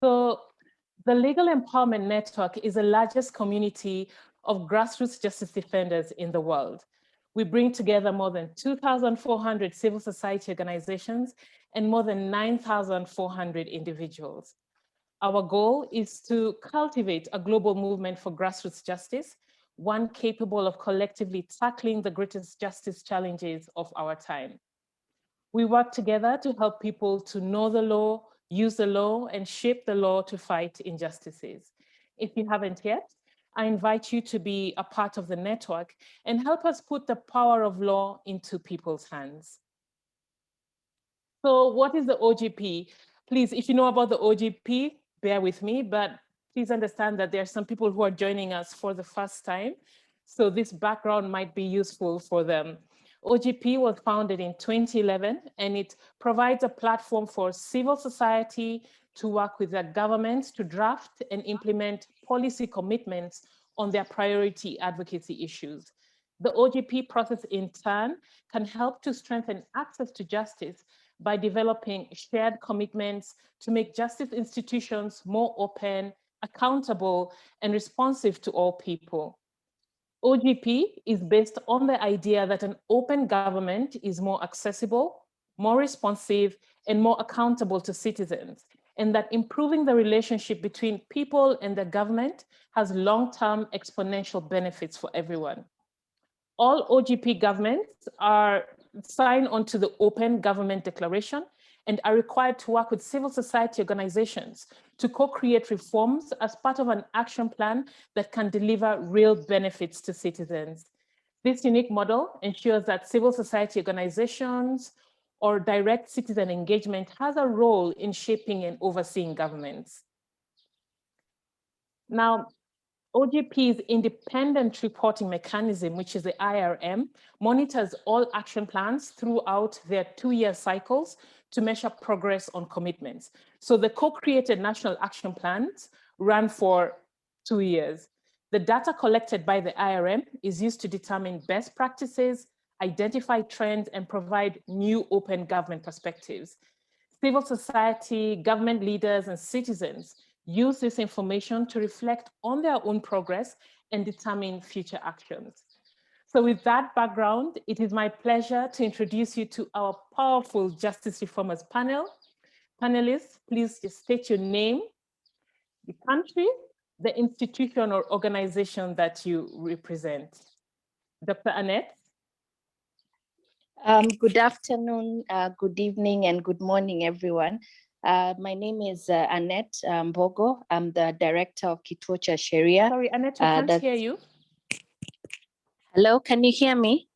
So the Legal Empowerment Network is the largest community of grassroots justice defenders in the world. We bring together more than 2,400 civil society organizations and more than 9,400 individuals. Our goal is to cultivate a global movement for grassroots justice, one capable of collectively tackling the greatest justice challenges of our time. We work together to help people to know the law, use the law, and shape the law to fight injustices. If you haven't yet, I invite you to be a part of the network and help us put the power of law into people's hands. So what is the OGP? Please, if you know about the OGP, bear with me, but please understand that there are some people who are joining us for the first time. So this background might be useful for them. OGP was founded in 2011, and it provides a platform for civil society to work with their governments to draft and implement policy commitments on their priority advocacy issues. The OGP process in turn can help to strengthen access to justice by developing shared commitments to make justice institutions more open, accountable, and responsive to all people. OGP is based on the idea that an open government is more accessible, more responsive, and more accountable to citizens, and that improving the relationship between people and the government has long-term exponential benefits for everyone. All OGP governments are signed onto the Open Government Declaration and are required to work with civil society organizations to co-create reforms as part of an action plan that can deliver real benefits to citizens. This unique model ensures that civil society organizations or direct citizen engagement has a role in shaping and overseeing governments. Now, OGP's independent reporting mechanism, which is the IRM, monitors all action plans throughout their 2-year cycles to measure progress on commitments. So the co-created national action plans run for 2 years. The data collected by the IRM is used to determine best practices, identify trends, and provide new open government perspectives. Civil society, government leaders, and citizens use this information to reflect on their own progress and determine future actions. So with that background, it is my pleasure to introduce you to our powerful Justice Reformers panel. Panelists, please just state your name, the country, the institution or organization that you represent. Dr. Annette. Good afternoon, good evening, and good morning, everyone. My name is Annette Mbogo. I'm the director of Kituo cha Sheria. Sorry, Annette, we can't hear you. Hello, can you hear me?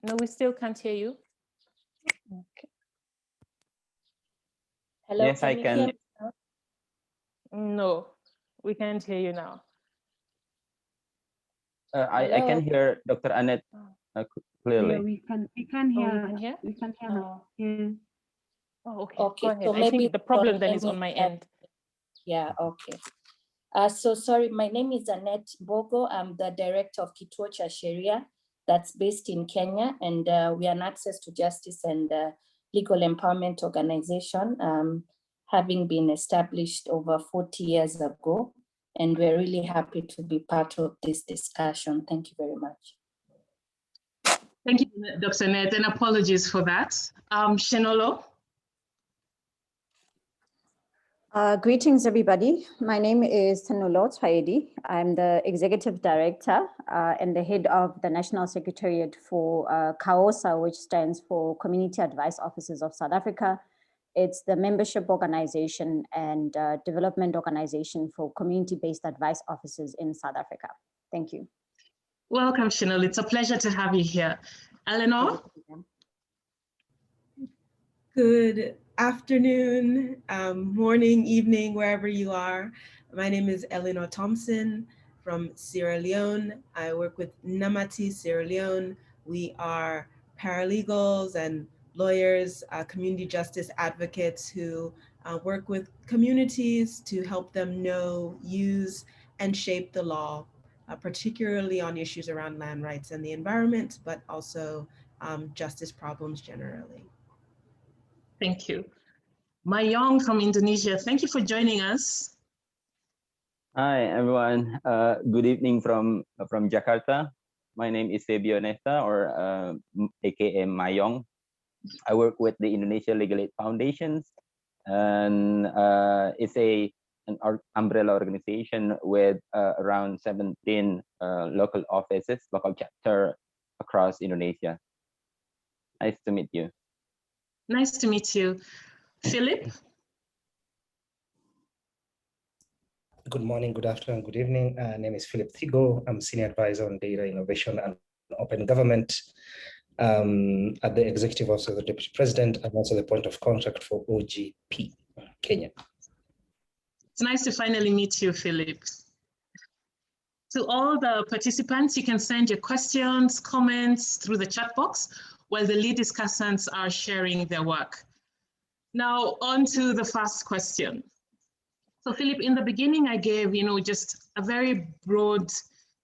No, we still can't hear you. Okay. Hello, yes, I can. No, we can't hear you now. I can hear Dr. Annette clearly. Yeah, we can hear. Oh, you can hear? We can hear. Oh. Yeah. Oh, okay. Okay, Go ahead. so I think the problem then is let on my me- end. Yeah, okay. So sorry, my name is Annette Mbogo. I'm the director of Kituo cha Sheria that's based in Kenya, and we are an access to justice and legal empowerment organization, having been established over 40 years ago. And we're really happy to be part of this discussion. Thank you very much. Thank you, Dr. Annette, and apologies for that. Shenolo. Greetings, everybody. My name is Tanolo Twaedi. I'm the Executive Director and the head of the National Secretariat for CAOSA, which stands for Community Advice Offices of South Africa. It's the membership organization and development organization for community-based advice offices in South Africa. Thank you. Welcome, Shenolo. It's a pleasure to have you here. Eleanor? Good afternoon, morning, evening, wherever you are. My name is Eleanor Thompson from Sierra Leone. I work with Namati Sierra Leone. We are paralegals and lawyers, community justice advocates who work with communities to help them know, use, and shape the law, particularly on issues around land rights and the environment, but also justice problems generally. Thank you. Mayong from Indonesia. Thank you for joining us. Hi everyone. Good evening from Jakarta. My name is Sebio Nesta, or AKA Mayong. I work with the Indonesia Legal Aid Foundations, and it's an umbrella organization with around 17 local offices, local chapter across Indonesia. Nice to meet you. Nice to meet you. Philip? Good morning, good afternoon, good evening. Name is Philip Thigo. I'm Senior Advisor on Data Innovation and Open Government at the Executive Office of the Deputy President, and also the point of contact for OGP Kenya. It's nice to finally meet you, Philip. To all the participants, you can send your questions, comments through the chat box while the lead discussants are sharing their work. Now, on to the first question. So Philip, in the beginning, I gave, just a very broad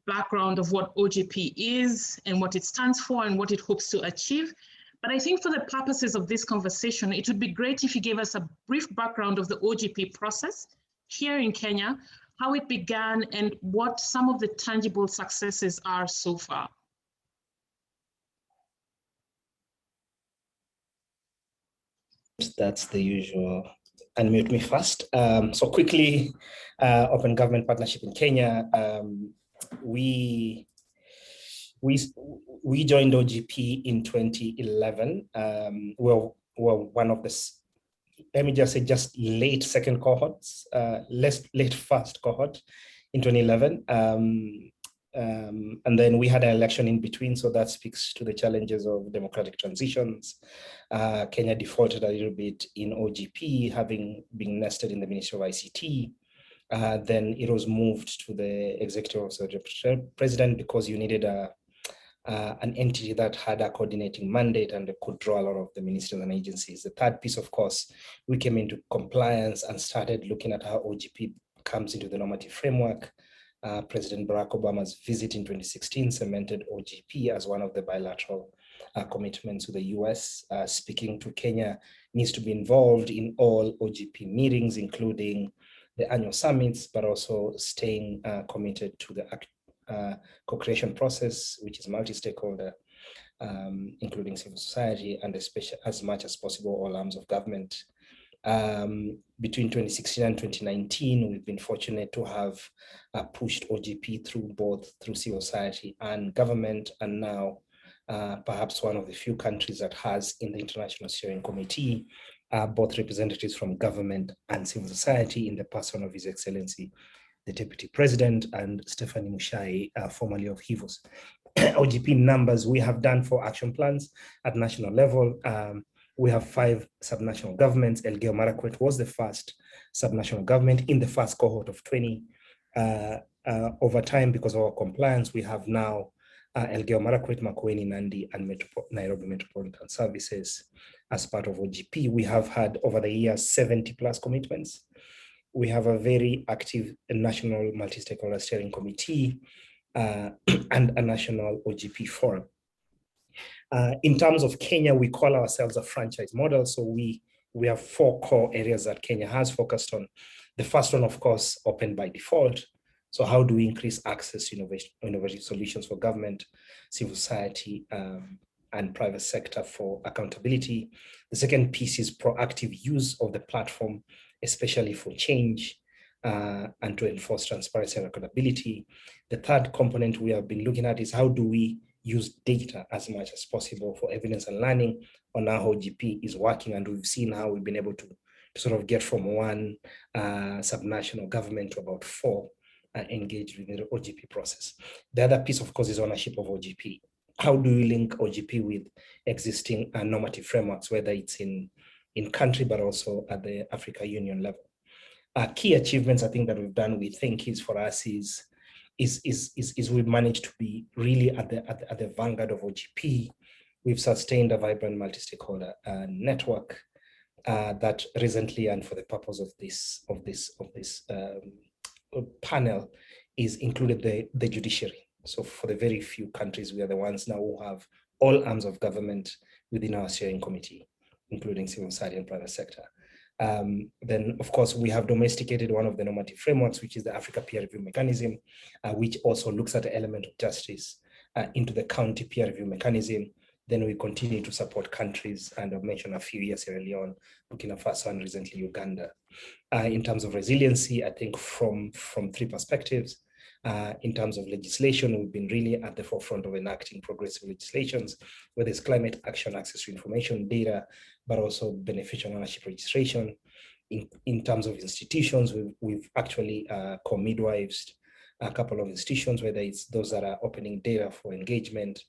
background of what OGP is and what it stands for and what it hopes to achieve. But I think for the purposes of this conversation, it would be great if you gave us a brief background of the OGP process here in Kenya, how it began, and what some of the tangible successes are so far. That's the usual. Unmute me first. So quickly, Open Government Partnership in Kenya. We joined OGP in 2011. We're one of the, let me just say, just late second cohorts, late first cohort in 2011. And then we had an election in between, so that speaks to the challenges of democratic transitions. Kenya defaulted a little bit in OGP, having been nested in the Ministry of ICT. Then it was moved to the Executive Office of the President because you needed an entity that had a coordinating mandate and could draw a lot of the ministries and agencies. The third piece, of course, we came into compliance and started looking at how OGP comes into the normative framework. President Barack Obama's visit in 2016 cemented OGP as one of the bilateral commitments with the US. Speaking to Kenya needs to be involved in all OGP meetings, including the annual summits, but also staying committed to the co-creation process, which is multi-stakeholder, including civil society, and especially as much as possible all arms of government. Between 2016 and 2019, we've been fortunate to have pushed OGP through civil society and government, and now perhaps one of the few countries that has in the International Steering Committee both representatives from government and civil society in the person of His Excellency, the Deputy President, and Stephanie Mushai, formerly of HIVOS. OGP numbers we have done for action plans at national level. We have 5 subnational governments. Elgeyo Marakwet was the first subnational government in the first cohort of 20. Over time, because of our compliance, we have now Elgeyo Marakwet, Makueni, Nandi, and Nairobi Metropolitan Services as part of OGP. We have had over the years 70 plus commitments. We have a very active national multi-stakeholder steering committee and a national OGP forum. In terms of Kenya, we call ourselves a franchise model. So we have 4 core areas that Kenya has focused on. The first one, of course, open by default. So how do we increase access to innovative solutions for government, civil society, and private sector for accountability? The second piece is proactive use of the platform, especially for change and to enforce transparency and accountability. The third component we have been looking at is how do we use data as much as possible for evidence and learning on how OGP is working. And we've seen how we've been able to sort of get from 1 subnational government to about 4 engaged within the OGP process. The other piece, of course, is ownership of OGP. How do we link OGP with existing normative frameworks, whether it's in country, but also at the Africa Union level? Key achievements I think that we've done, we think is for us is we've managed to be really at the vanguard of OGP. We've sustained a vibrant multi-stakeholder network that recently, and for the purpose of this panel, is included the judiciary. So for the very few countries, we are the ones now who have all arms of government within our steering committee, including civil society and private sector. Then, of course, we have domesticated one of the normative frameworks, which is the Africa Peer Review Mechanism, which also looks at the element of justice into the county peer review mechanism. Then we continue to support countries, and I've mentioned a few here: Sierra Leone, Burkina Faso, and recently Uganda. In terms of resiliency, I think from three perspectives. In terms of legislation, we've been really at the forefront of enacting progressive legislations, whether it's climate action, access to information, data, but also beneficial ownership registration. In terms of institutions, we've actually co-midwived a couple of institutions, whether it's those that are opening data for engagement,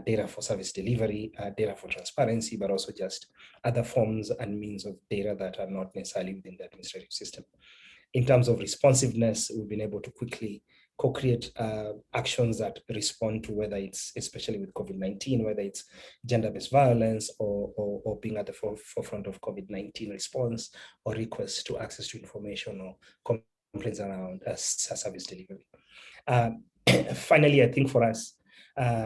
data for service delivery, data for transparency, but also just other forms and means of data that are not necessarily within the administrative system. In terms of responsiveness, we've been able to quickly co-create actions that respond to, whether it's, especially with COVID-19, whether it's gender-based violence or being at the forefront of COVID-19 response, or requests to access to information or complaints around service delivery. Finally, I think for us,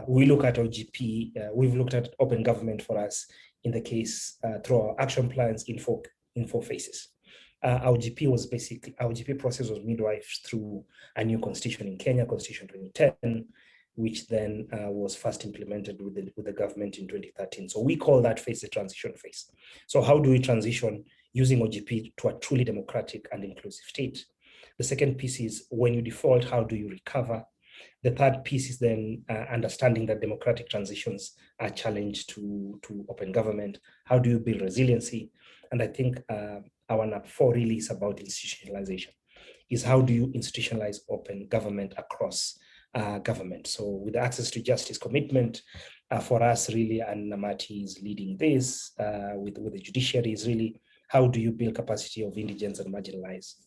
we look at OGP, we've looked at open government for us in the case through our action plans in four phases. Our OGP process was midwifed through a new constitution in Kenya, Constitution 2010, which then was first implemented with the government in 2013. So we call that phase the transition phase. So how do we transition using OGP to a truly democratic and inclusive state? The second piece is, when you default, how do you recover? The third piece is then understanding that democratic transitions are challenged to open government. How do you build resiliency? And I think our NAP 4 really is about institutionalization, is how do you institutionalize open government across government? So with the access to justice commitment, for us really, and Namati is leading this with the judiciary, is really how do you build capacity of indigents and marginalized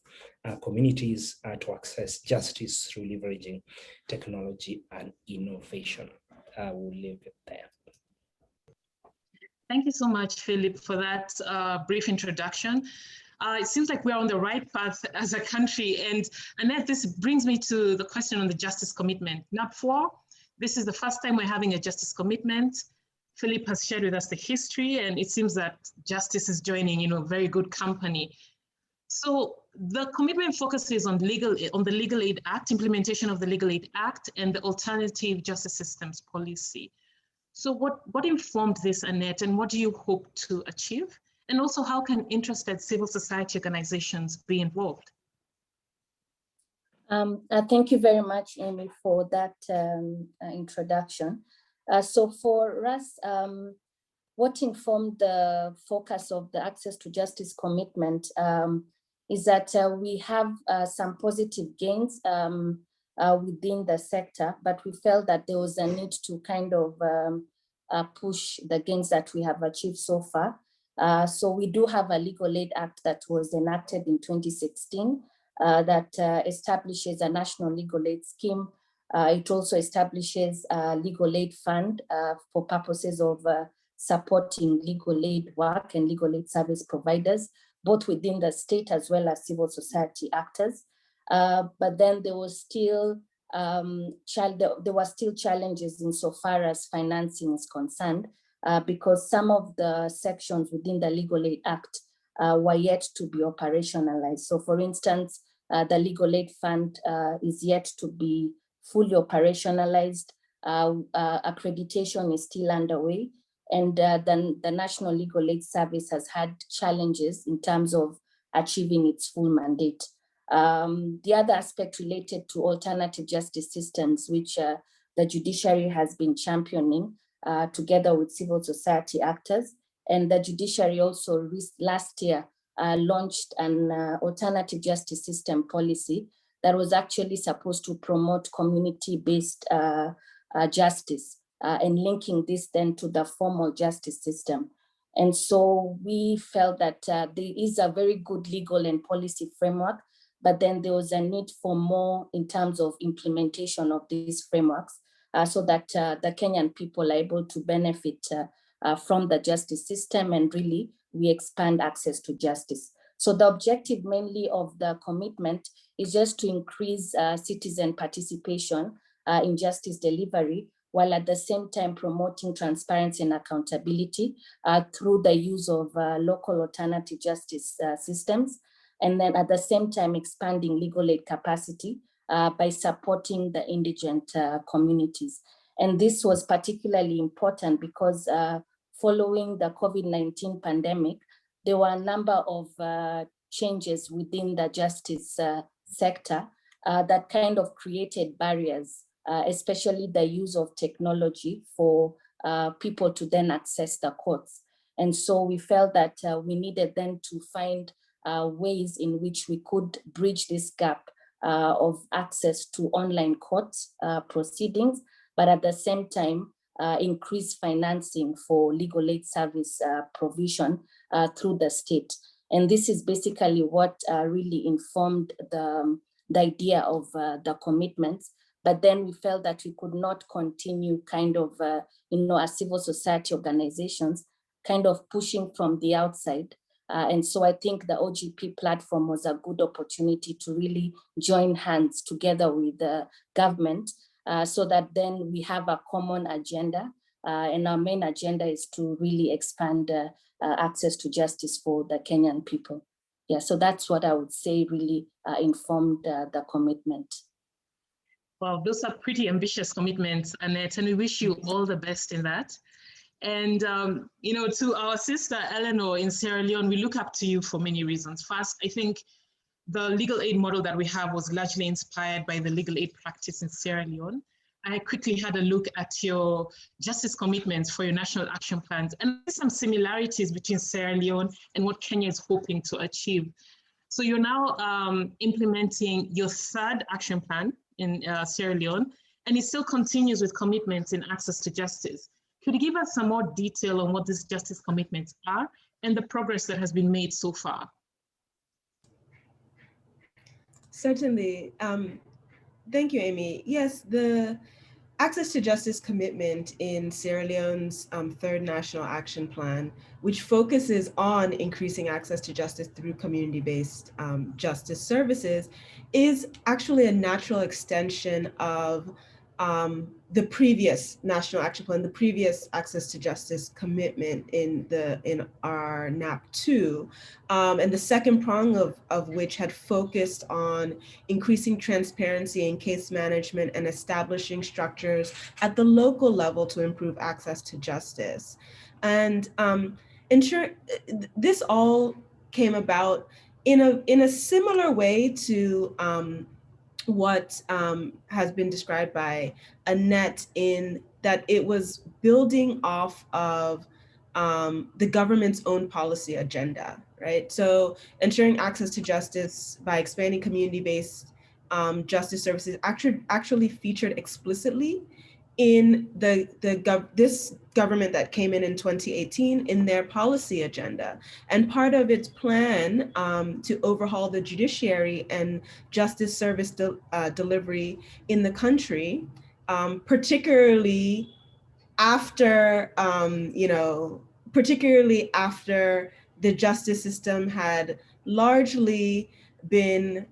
communities to access justice through leveraging technology and innovation. We'll leave it there. Thank you so much, Philip, for that brief introduction. It seems like we're on the right path as a country. And Annette, this brings me to the question on the justice commitment. NAP 4, this is the first time we're having a justice commitment. Philip has shared with us the history, and it seems that justice is joining, very good company. So the commitment focuses on the Legal Aid Act, implementation of the Legal Aid Act, and the Alternative Justice Systems Policy. So what informed this, Annette, and what do you hope to achieve? And also, how can interested civil society organizations be involved? Thank you very much, Amy, for that introduction. So for us, what informed the focus of the access to justice commitment is that we have some positive gains within the sector, but we felt that there was a need to kind of push the gains that we have achieved so far. So we do have a Legal Aid Act that was enacted in 2016 that establishes a national legal aid scheme. It also establishes a legal aid fund for purposes of supporting legal aid work and legal aid service providers, both within the state as well as civil society actors. But then there was still challenges insofar as financing is concerned, because some of the sections within the Legal Aid Act were yet to be operationalized. So for instance, the Legal Aid Fund is yet to be fully operationalized. Accreditation is still underway. And then the National Legal Aid Service has had challenges in terms of achieving its full mandate. The other aspect related to alternative justice systems, which the judiciary has been championing together with civil society actors. And the judiciary also last year launched an alternative justice system policy that was actually supposed to promote community-based justice and linking this then to the formal justice system. And so we felt that there is a very good legal and policy framework, but then there was a need for more in terms of implementation of these frameworks so that the Kenyan people are able to benefit from the justice system, and really we expand access to justice. So the objective mainly of the commitment is just to increase citizen participation in justice delivery, while at the same time promoting transparency and accountability through the use of local alternative justice systems, and then at the same time expanding legal aid capacity by supporting the indigent communities. And this was particularly important because following the COVID-19 pandemic, there were a number of changes within the justice sector that kind of created barriers, especially the use of technology for people to then access the courts. And so we felt that we needed then to find ways in which we could bridge this gap of access to online court proceedings, but at the same time, increase financing for legal aid service provision through the state. And this is basically what really informed the idea of the commitments. But then we felt that we could not continue kind of, as civil society organizations, kind of pushing from the outside. And so I think the OGP platform was a good opportunity to really join hands together with the government so that then we have a common agenda. And our main agenda is to really expand access to justice for the Kenyan people. Yeah, so that's what I would say really informed the commitment. Well, those are pretty ambitious commitments, Annette, and we wish you all the best in that. And, to our sister Eleanor in Sierra Leone, we look up to you for many reasons. First, I think the legal aid model that we have was largely inspired by the legal aid practice in Sierra Leone. I quickly had a look at your justice commitments for your national action plans, and there's some similarities between Sierra Leone and what Kenya is hoping to achieve. So you're now implementing your third action plan in Sierra Leone, and it still continues with commitments in access to justice. Could you give us some more detail on what these justice commitments are and the progress that has been made so far? Certainly. Thank you, Amy. Yes, the access to justice commitment in Sierra Leone's third national action plan, which focuses on increasing access to justice through community-based justice services, is actually a natural extension of the previous national action plan, the previous access to justice commitment in our NAP2, and the second prong of which had focused on increasing transparency in case management and establishing structures at the local level to improve access to justice. And this all came about in a similar way to what has been described by Annette, in that it was building off of the government's own policy agenda, right? So ensuring access to justice by expanding community-based justice services actually featured explicitly in this government that came in 2018 in their policy agenda. And part of its plan to overhaul the judiciary and justice service delivery in the country, particularly after, the justice system had largely been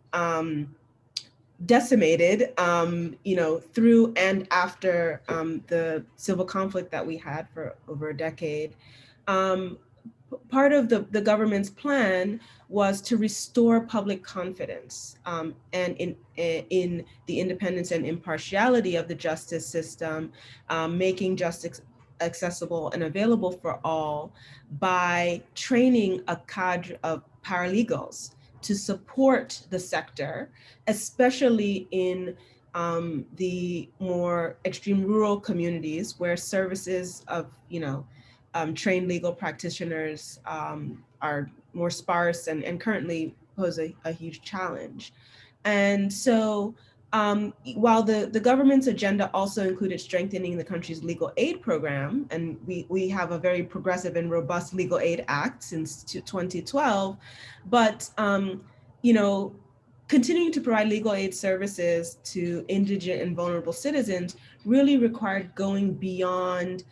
decimated, through and after the civil conflict that we had for over a decade. Part of the government's plan was to restore public confidence and in the independence and impartiality of the justice system, making justice accessible and available for all by training a cadre of paralegals to support the sector, especially in the more extreme rural communities where services of, trained legal practitioners are more sparse and currently pose a huge challenge. And so while the government's agenda also included strengthening the country's legal aid program, and we have a very progressive and robust legal aid act since 2012, but continuing to provide legal aid services to indigent and vulnerable citizens really required going beyond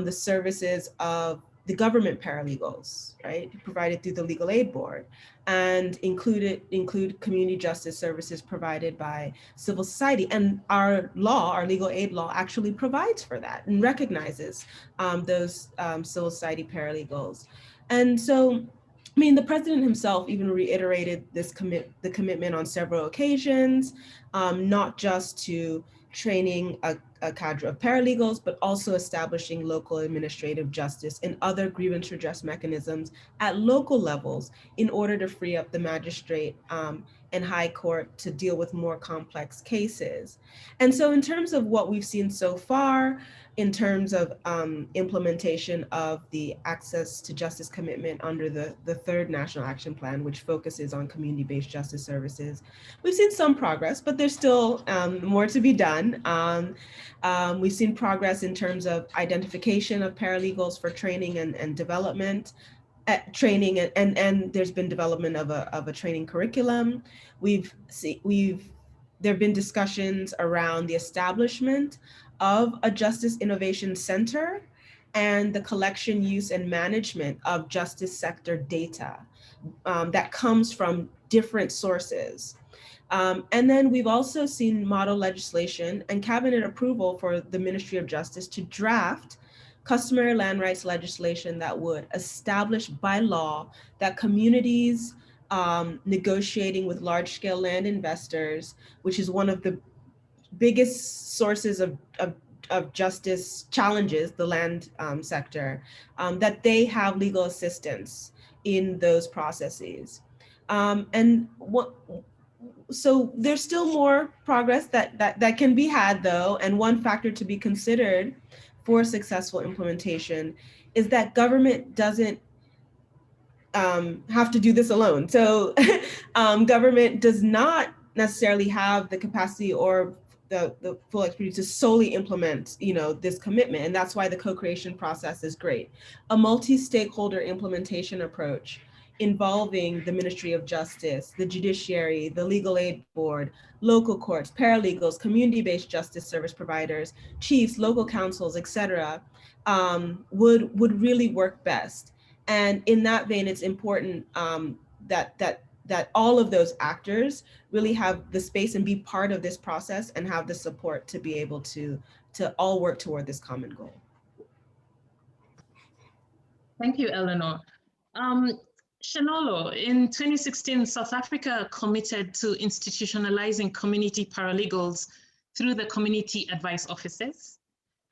the services of the government paralegals, right, provided through the Legal Aid Board, and include community justice services provided by civil society. And our law, our legal aid law, actually provides for that and recognizes those civil society paralegals. And so, I mean, the president himself even reiterated the commitment on several occasions, not just to training a cadre of paralegals, but also establishing local administrative justice and other grievance redress mechanisms at local levels in order to free up the magistrate and high court to deal with more complex cases. And so in terms of what we've seen so far, in terms of implementation of the access to justice commitment under the third National Action Plan, which focuses on community-based justice services, we've seen some progress, but there's still more to be done. We've seen progress in terms of identification of paralegals for training and development, training, and there's been development of a training curriculum. There have been discussions around the establishment of a Justice Innovation Center and the collection, use, and management of justice sector data that comes from different sources. And then we've also seen model legislation and cabinet approval for the Ministry of Justice to draft customary land rights legislation that would establish by law that communities negotiating with large-scale land investors, which is one of the biggest sources of justice challenges, the land sector, that they have legal assistance in those processes. So there's still more progress that can be had, though, and one factor to be considered for successful implementation is that government doesn't have to do this alone. So government does not necessarily have the capacity or the full expertise to solely implement, this commitment. And that's why the co-creation process is great. A multi-stakeholder implementation approach involving the Ministry of Justice, the judiciary, the Legal Aid Board, local courts, paralegals, community-based justice service providers, chiefs, local councils, et cetera, would really work best. And in that vein, it's important that all of those actors really have the space and be part of this process and have the support to be able to all work toward this common goal. Thank you, Eleanor. Shanolo, in 2016, South Africa committed to institutionalizing community paralegals through the community advice offices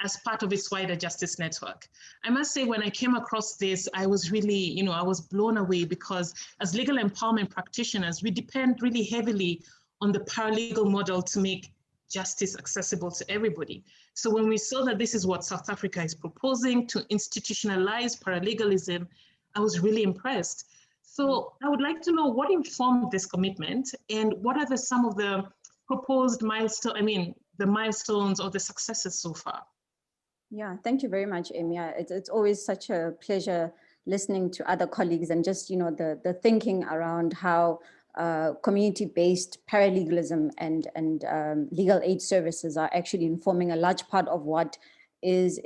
as part of its wider justice network. I must say, when I came across this, I was really, I was blown away, because as legal empowerment practitioners, we depend really heavily on the paralegal model to make justice accessible to everybody. So when we saw that this is what South Africa is proposing, to institutionalize paralegalism, I was really impressed. So I would like to know what informed this commitment, and what are some of the proposed milestones, the milestones or the successes so far? Yeah, thank you very much, Amy. It's always such a pleasure listening to other colleagues and just, the thinking around how community-based paralegalism and legal aid services are actually informing a large part of what is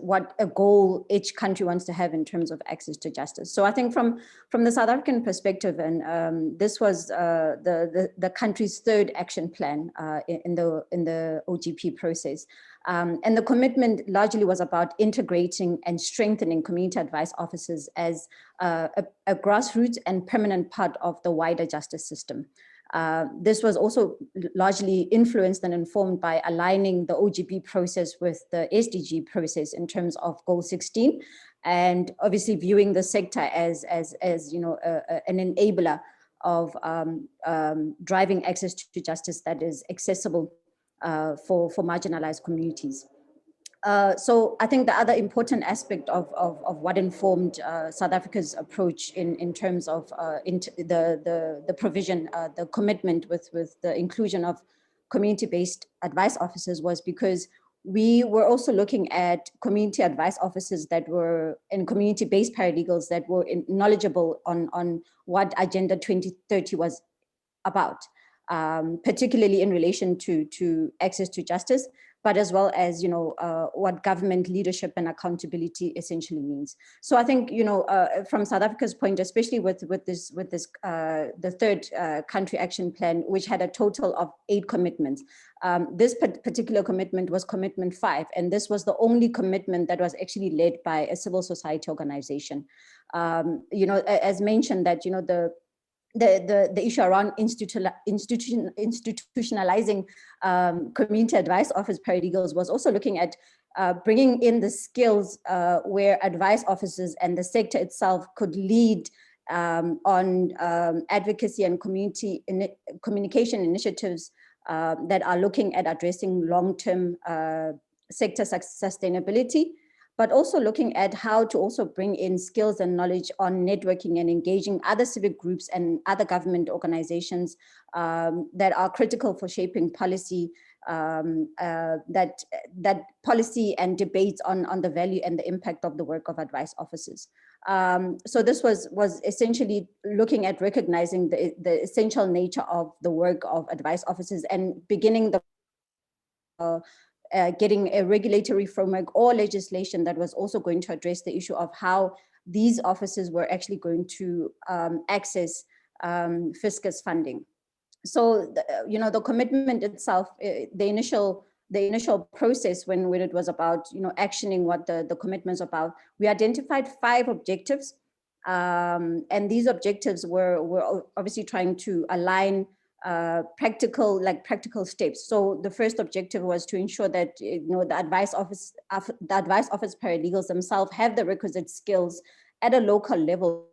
what a goal each country wants to have in terms of access to justice. So I think from the South African perspective, and this was the country's third action plan in the OGP process. And the commitment largely was about integrating and strengthening community advice offices as a grassroots and permanent part of the wider justice system. This was also largely influenced and informed by aligning the OGP process with the SDG process in terms of Goal 16, and obviously viewing the sector as an enabler of driving access to justice that is accessible for marginalized communities. So I think the other important aspect of what informed South Africa's approach in terms of the provision, the commitment with the inclusion of community-based advice officers was because we were also looking at community advice officers that were in community-based paralegals that were knowledgeable on what Agenda 2030 was about, particularly in relation to access to justice, but as well as, what government leadership and accountability essentially means. So I think, from South Africa's point, especially with this the third country action plan, which had a total of 8 commitments. This particular commitment was commitment 5, and this was the only commitment that was actually led by a civil society organization. As mentioned, that the issue around institutionalizing community advice office paralegals was also looking at bringing in the skills where advice officers and the sector itself could lead on advocacy and communication initiatives that are looking at addressing long-term sector sustainability, but also looking at how to also bring in skills and knowledge on networking and engaging other civic groups and other government organizations that are critical for shaping policy, that policy and debates on the value and the impact of the work of advice officers. So this was essentially looking at recognizing the essential nature of the work of advice officers and beginning the getting a regulatory framework or legislation that was also going to address the issue of how these officers were actually going to access fiscus funding. So, the commitment itself, the initial process when it was about, actioning what the commitment's about, we identified 5 objectives. And these objectives were obviously trying to align practical steps. So the first objective was to ensure that the advice office paralegals themselves have the requisite skills at a local level,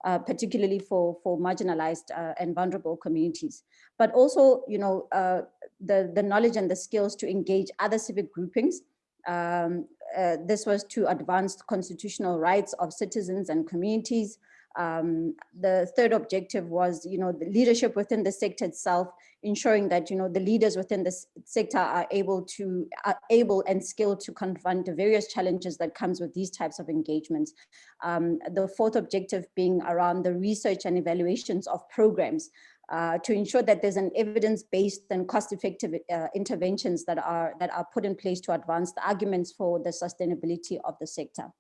particularly for marginalized and vulnerable communities, but also the knowledge and the skills to engage other civic groupings. This was to advance constitutional rights of citizens and communities. The third objective was, the leadership within the sector itself, ensuring that, the leaders within the sector are able and skilled to confront the various challenges that comes with these types of engagements. The fourth objective being around the research and evaluations of programs to ensure that there's an evidence-based and cost-effective interventions that are put in place to advance the arguments for the sustainability of the sector.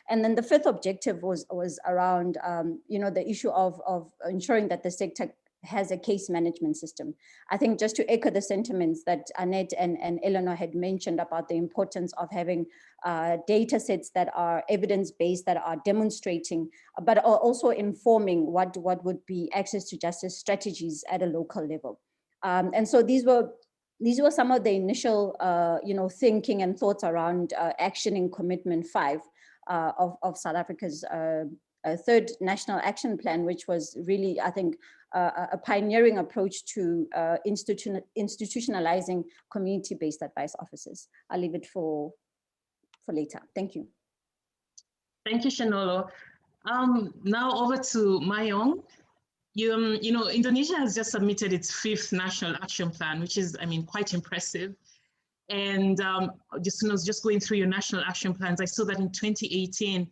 And then the fifth objective was around, the issue of ensuring that the sector has a case management system. I think just to echo the sentiments that Annette and Eleanor had mentioned about the importance of having data sets that are evidence-based, that are demonstrating, but are also informing what would be access to justice strategies at a local level. And so these were some of the initial, thinking and thoughts around actioning commitment 5 of South Africa's third national action plan, which was really, I think, a pioneering approach to institutionalizing community-based advice officers. I'll leave it for later. Thank you. Thank you, Shanolo. Now over to Mayong. Indonesia has just submitted its 5th national action plan, which is, quite impressive. And just going through your national action plans, I saw that in 2018,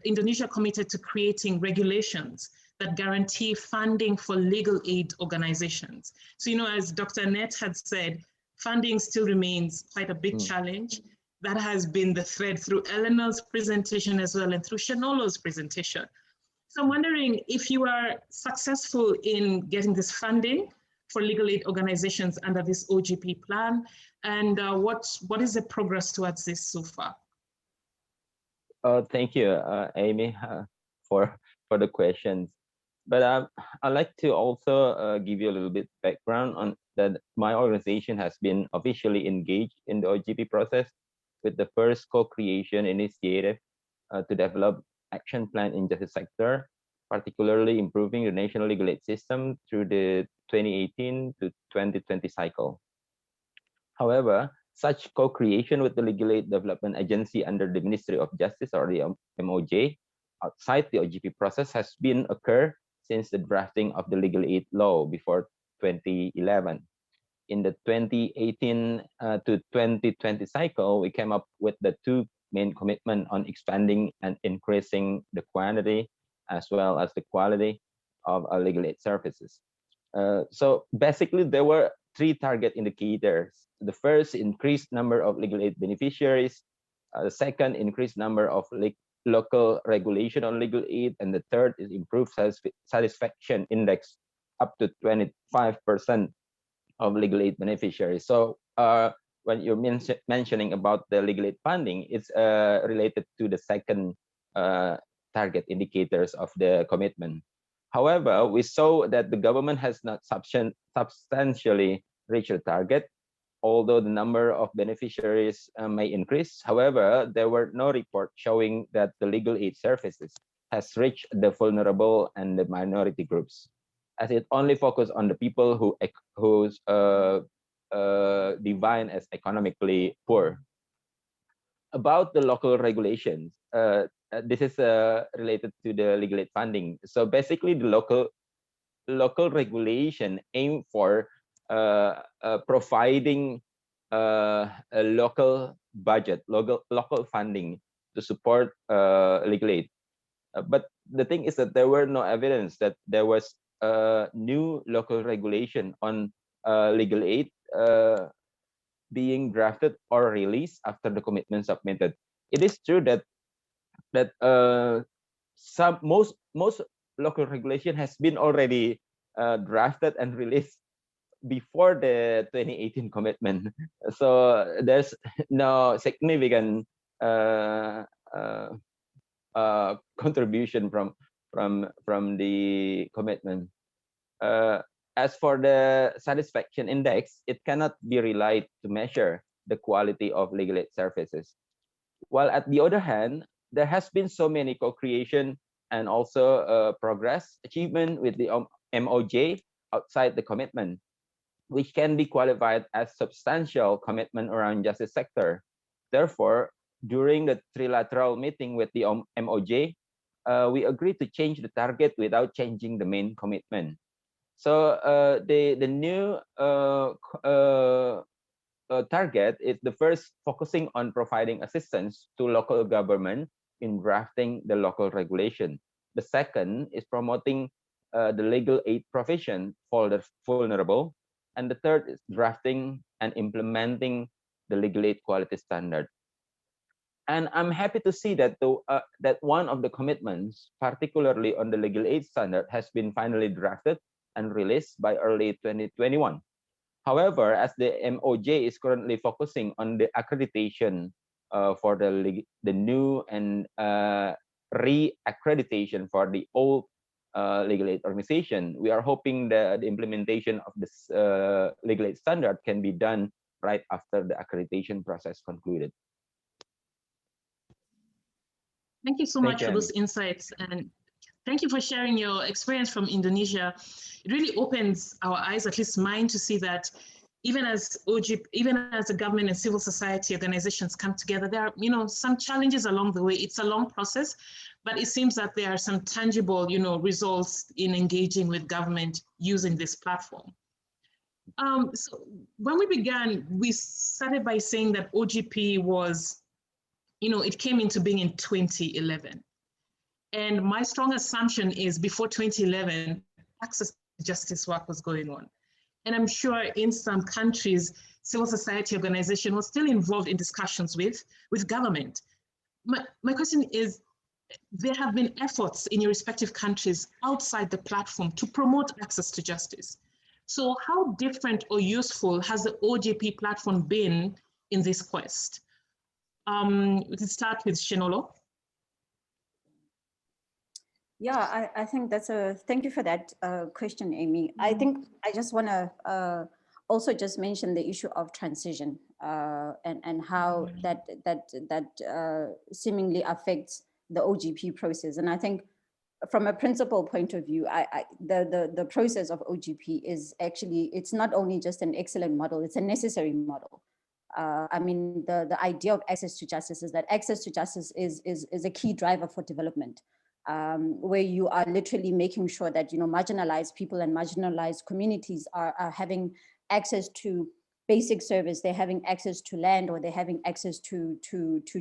Indonesia committed to creating regulations that guarantee funding for legal aid organizations. So, as Dr. Annette had said, funding still remains quite a big challenge. That has been the thread through Eleanor's presentation as well and through Shanolo's presentation. So I'm wondering if you are successful in getting this funding for legal aid organizations under this OGP plan, and what is the progress towards this so far? Thank you, Amy, for the questions. But I'd like to also give you a little bit background on that. My organization has been officially engaged in the OGP process with the first co-creation initiative to develop action plan in justice sector, particularly improving the national legal aid system through the 2018 to 2020 cycle. However, such co-creation with the Legal Aid Development Agency under the Ministry of Justice, or the MOJ, outside the OGP process has been occurred since the drafting of the legal aid law before 2011. In the 2018 to 2020 cycle, we came up with the 2 main commitments on expanding and increasing the quantity as well as the quality of our legal aid services. So basically, there were three target indicators. The first, increased number of legal aid beneficiaries. The second, increased number of local regulation on legal aid. And the third is improved satisfaction index up to 25% of legal aid beneficiaries. So when you're mentioning about the legal aid funding, it's related to the second target indicators of the commitment. However, we saw that the government has not substantially reached the target, although the number of beneficiaries may increase. However, there were no reports showing that the legal aid services has reached the vulnerable and the minority groups, as it only focused on the people who's defined as economically poor. About the local regulations, this is related to the legal aid funding. So basically, the local regulation aim for providing a local budget, local funding to support legal aid. But the thing is that there were no evidence that there was new local regulation on legal aid being drafted or released after the commitment submitted. It is true that most local regulation has been already drafted and released before the 2018 commitment. So there's no significant contribution from the commitment. As for the satisfaction index, it cannot be relied to measure the quality of legal aid services. While at the other hand, there has been so many co-creation and also progress achievement with the MOJ outside the commitment, which can be qualified as substantial commitment around justice sector. Therefore, during the trilateral meeting with the MOJ, we agreed to change the target without changing the main commitment. So the new target is the first, focusing on providing assistance to local government in drafting the local regulation. The second is promoting the legal aid provision for the vulnerable. And the third is drafting and implementing the legal aid quality standard. And I'm happy to see that that one of the commitments, particularly on the legal aid standard, has been finally drafted and released by early 2021. However, as the MOJ is currently focusing on the accreditation for the new and re-accreditation for the old legal aid organization, we are hoping that the implementation of this legal aid standard can be done right after the accreditation process concluded. Thank you so much for those insights, and thank you for sharing your experience from Indonesia. It really opens our eyes, at least mine, to see that even as OGP, even as the government and civil society organizations come together, there are, some challenges along the way. It's a long process, but it seems that there are some tangible, results in engaging with government using this platform. So when we began, we started by saying that OGP was, it came into being in 2011. And my strong assumption is before 2011, access to justice work was going on. And I'm sure in some countries, civil society organization was still involved in discussions with government. My question is, there have been efforts in your respective countries outside the platform to promote access to justice. So how different or useful has the OGP platform been in this quest? We can start with Shenolo. Yeah, I think thank you for that question, Amy. I think I just want to also just mention the issue of transition and how that seemingly affects the OGP process. And I think from a principal point of view, the process of OGP is actually, it's not only just an excellent model, it's a necessary model. I mean, the idea of access to justice is that access to justice is a key driver for development. Where you are literally making sure that marginalized people and marginalized communities are having access to basic service, they're having access to land, or they're having access to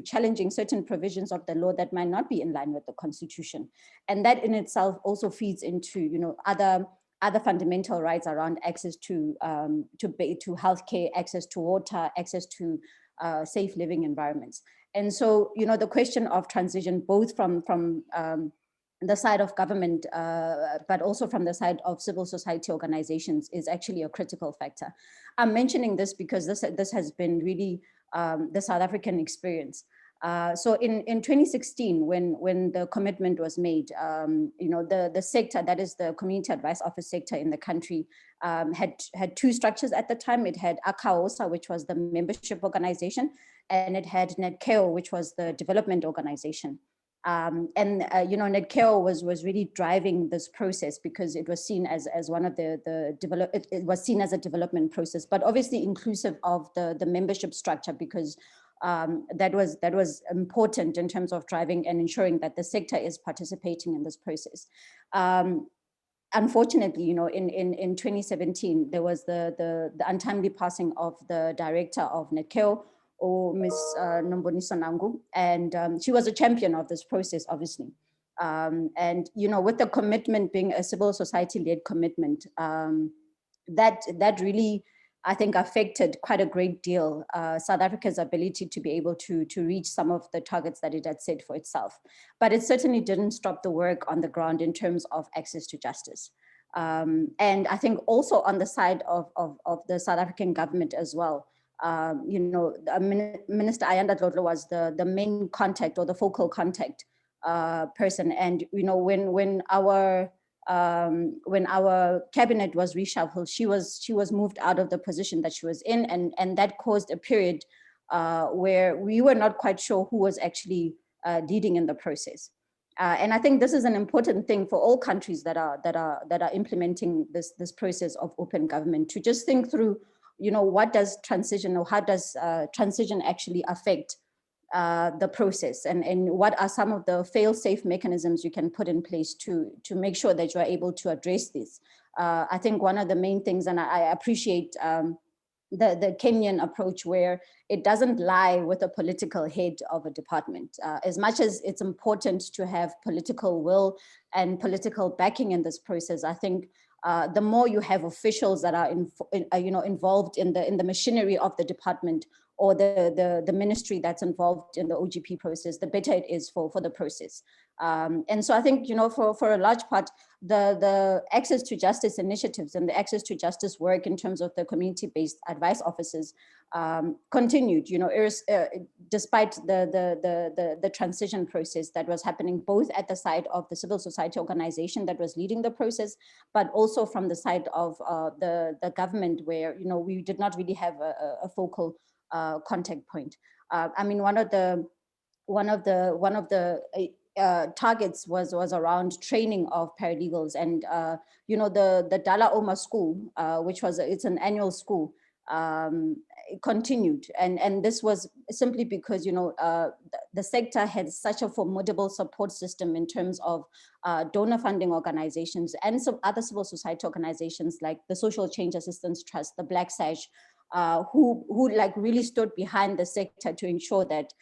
challenging certain provisions of the law that might not be in line with the Constitution. And that in itself also feeds into other other fundamental rights around access to healthcare, access to water, access to safe living environments. And so, you know, the question of transition, both from the side of government, but also from the side of civil society organizations, is actually a critical factor. I'm mentioning this because this has been really the South African experience. So in 2016, when the commitment was made, you know, the sector, that is the community advice office sector in the country, had two structures at the time. It had ACAOSA, which was the membership organization, and it had NEDCEO, which was the development organization. You know, NEDCEO was really driving this process because it was seen as one of it was seen as a development process, but obviously inclusive of the membership structure, because that was important in terms of driving and ensuring that the sector is participating in this process. Unfortunately, you know, in 2017, there was the untimely passing of the director of NEDCEO, or Ms. Nomboniso Nangu, and she was a champion of this process, obviously. And, you know, with the commitment being a civil society-led commitment, that really, I think, affected quite a great deal South Africa's ability to be able to reach some of the targets that it had set for itself. But it certainly didn't stop the work on the ground in terms of access to justice. And I think also on the side of the South African government as well, you know, Minister Ayanda Dlodlo was the main contact, or the focal contact person. And, you know, when our cabinet was reshuffled, she was moved out of the position that she was in, and that caused a period where we were not quite sure who was actually leading in the process. And I think this is an important thing for all countries that are implementing this process of open government, to just think through, you know, what does transition, or how does transition actually affect the process, and what are some of the fail-safe mechanisms you can put in place to make sure that you are able to address this. I think one of the main things, and I appreciate the Kenyan approach, where it doesn't lie with a political head of a department. As much as it's important to have political will and political backing in this process, I think the more you have officials that are involved in the machinery of the department, or the ministry that's involved in the OGP process, the better it is for the process. And so I think, you know, for a large part, the access to justice initiatives and the access to justice work in terms of the community-based advice offices continued, you know, despite the transition process that was happening, both at the side of the civil society organization that was leading the process, but also from the side of the government, where, you know, we did not really have a focal contact point. I mean, one of the targets was around training of paralegals, and you know, the Dala Oma school, which it's an annual school, continued, and this was simply because, you know, the sector had such a formidable support system in terms of donor funding organizations and some other civil society organizations like the Social Change Assistance Trust, the Black Sash, who like really stood behind the sector to ensure that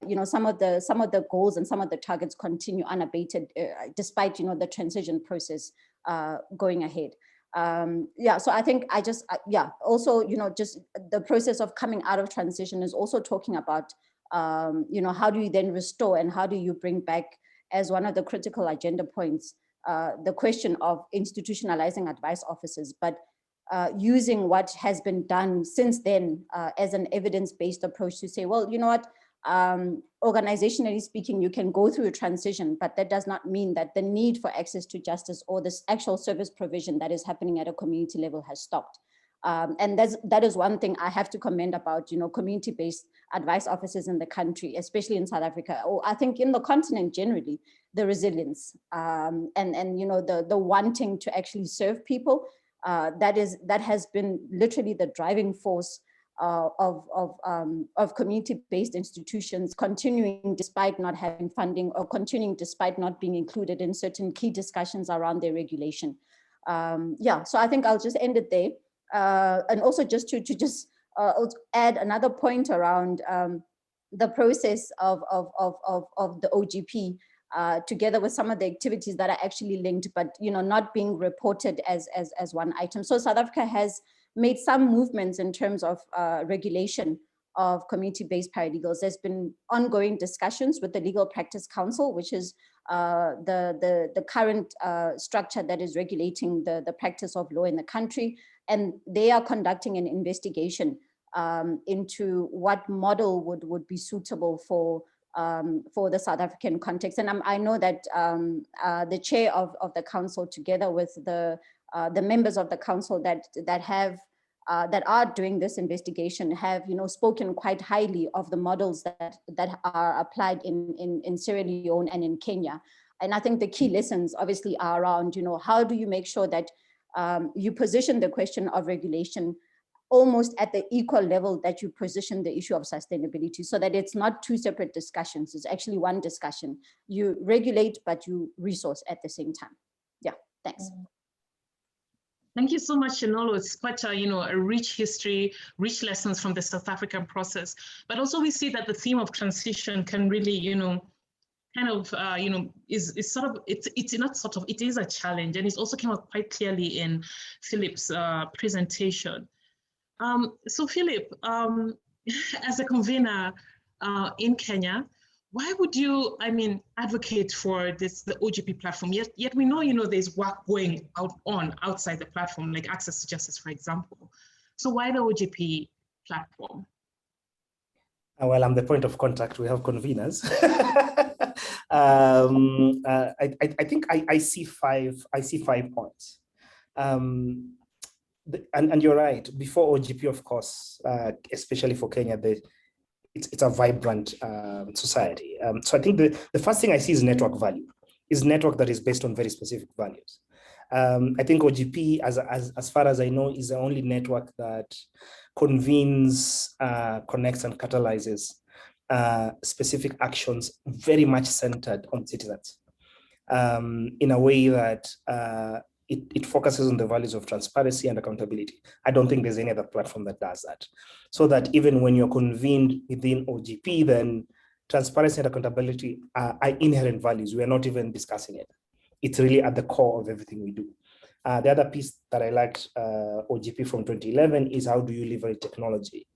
you know, some of the goals and some of the targets continue unabated, despite, you know, the transition process going ahead. Yeah, so I think also, you know, just the process of coming out of transition is also talking about, you know, how do you then restore, and how do you bring back, as one of the critical agenda points, the question of institutionalizing advice offices, but using what has been done since then as an evidence-based approach to say, well, you know what, organizationally speaking, you can go through a transition, but that does not mean that the need for access to justice or this actual service provision that is happening at a community level has stopped. And that is one thing I have to commend about, you know, community-based advice offices in the country, especially in South Africa, or I think in the continent generally, the resilience and you know, the wanting to actually serve people. That has been literally the driving force of community-based institutions continuing despite not having funding, or continuing despite not being included in certain key discussions around their regulation. Yeah, so I think I'll just end it there. And also just to add another point around the process of the OGP. together with some of the activities that are actually linked, but not being reported as one item. So South Africa has made some movements in terms of regulation of community-based paralegals. There's been ongoing discussions with the Legal Practice Council, which is the current structure that is regulating the practice of law in the country. And they are conducting an investigation into what model would be suitable for the South African context. And I know that the chair of the council, together with the members of the council that are doing this investigation, have spoken quite highly of the models that are applied in Sierra Leone and in Kenya. And I think the key lessons obviously are around how do you make sure that you position the question of regulation almost at the equal level that you position the issue of sustainability, so that it's not two separate discussions, it's actually one discussion. You regulate, but you resource at the same time. Yeah, thanks. Thank you so much, Shinolo. It's quite a rich history, rich lessons from the South African process. But also we see that the theme of transition can really, is sort of, it's not sort of, it is a challenge. And it also came out quite clearly in Philip's presentation. So Philip, as a convener in Kenya, why would you, advocate for the OGP platform? Yet we know, there's work going outside the platform, like access to justice, for example. So why the OGP platform? Well, I'm the point of contact. We have conveners. I think I see five points. And you're right. Before OGP, of course, especially for Kenya, it's a vibrant society. So I think the first thing I see is network value. Is network that is based on very specific values. I think OGP, as far as I know, is the only network that convenes, connects, and catalyzes specific actions very much centered on citizens in a way that it focuses on the values of transparency and accountability. I don't think there's any other platform that does that. So that even when you're convened within OGP, then transparency and accountability are inherent values. We are not even discussing it. It's really at the core of everything we do. The other piece that I liked OGP from 2011 is how do you leverage technology,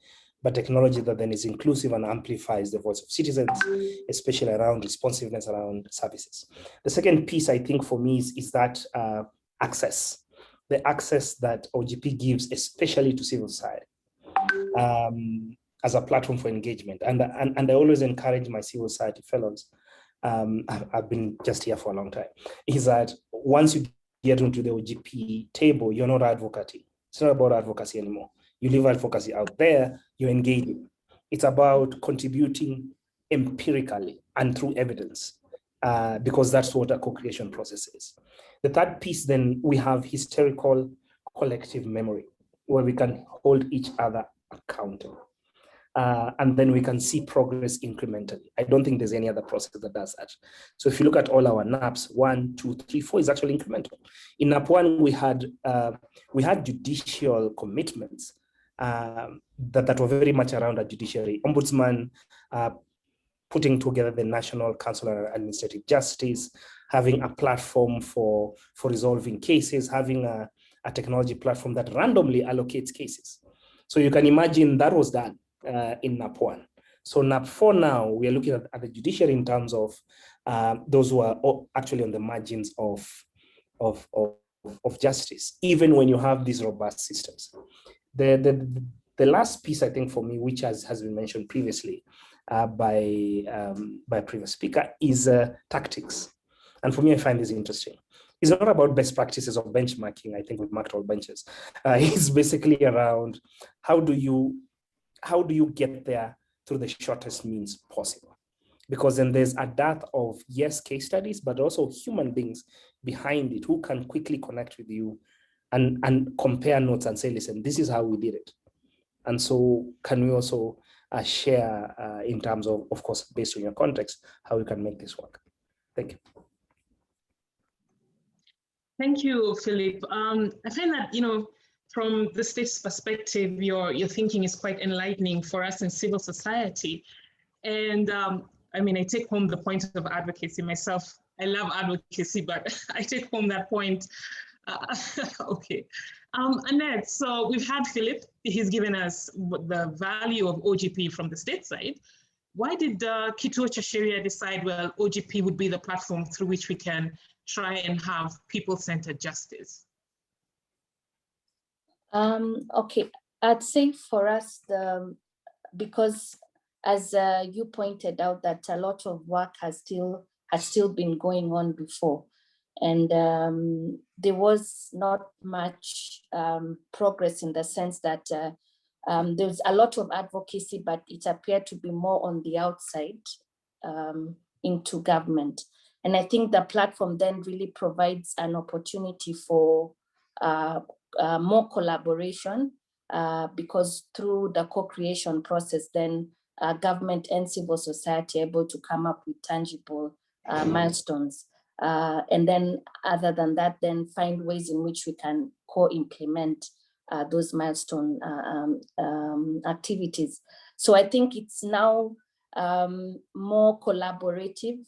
but technology that then is inclusive and amplifies the voice of citizens, especially around responsiveness around services. The second piece I think for me is that access, the access that OGP gives, especially to civil society, as a platform for engagement. And I always encourage my civil society fellows, I've been just here for a long time, is that once you get into the OGP table, you're not advocating. It's not about advocacy anymore. You leave advocacy out there, you're engaging. It's about contributing empirically and through evidence, because that's what a co-creation process is. The third piece, then, we have historical collective memory, where we can hold each other accountable. And then we can see progress incrementally. I don't think there's any other process that does that. So if you look at all our NAPs, 1, 2, 3, 4 is actually incremental. In NAP 1, we had judicial commitments that were very much around a judiciary ombudsman, putting together the National Council on Administrative Justice, having a platform for resolving cases, having a technology platform that randomly allocates cases. So you can imagine that was done in NAP 1. So NAP 4 now, we are looking at the judiciary in terms of those who are actually on the margins of justice, even when you have these robust systems. The last piece, I think, for me, which has been mentioned previously by a previous speaker, is tactics. And for me, I find this interesting. It's not about best practices or benchmarking. I think we've marked all benches. It's basically around how do you get there through the shortest means possible? Because then there's a dearth of, yes, case studies, but also human beings behind it who can quickly connect with you and compare notes and say, listen, this is how we did it. And so can we also share in terms of course, based on your context, how we can make this work? Thank you. Thank you, Philip. I find that, from the state's perspective, your thinking is quite enlightening for us in civil society. And I mean, I take home the point of advocacy myself. I love advocacy, but I take home that point. Okay. Annette, so we've had Philip, he's given us the value of OGP from the state side. Why did Kituo cha Sheria decide, well, OGP would be the platform through which we can try and have people-centered justice? Okay, I'd say for us, because as you pointed out, that a lot of work has still been going on before. And there was not much progress in the sense that there's a lot of advocacy, but it appeared to be more on the outside into government. And I think the platform then really provides an opportunity for more collaboration because through the co-creation process, then government and civil society are able to come up with tangible milestones. And then other than that, then find ways in which we can co-implement those milestone activities. So I think it's now more collaborative,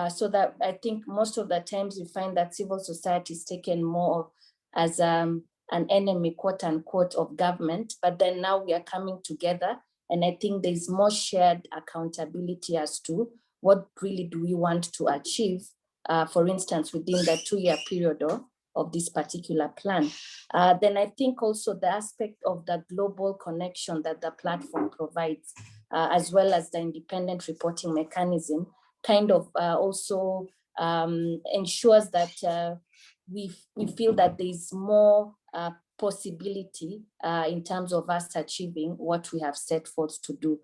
so that I think most of the times you find that civil society is taken more as an enemy, quote unquote, of government, but then now we are coming together, and I think there's more shared accountability as to what really do we want to achieve, for instance, within the 2-year period of this particular plan. Then I think also the aspect of the global connection that the platform provides, as well as the independent reporting mechanism, kind of also ensures that we feel that there's more possibility in terms of us achieving what we have set forth to do.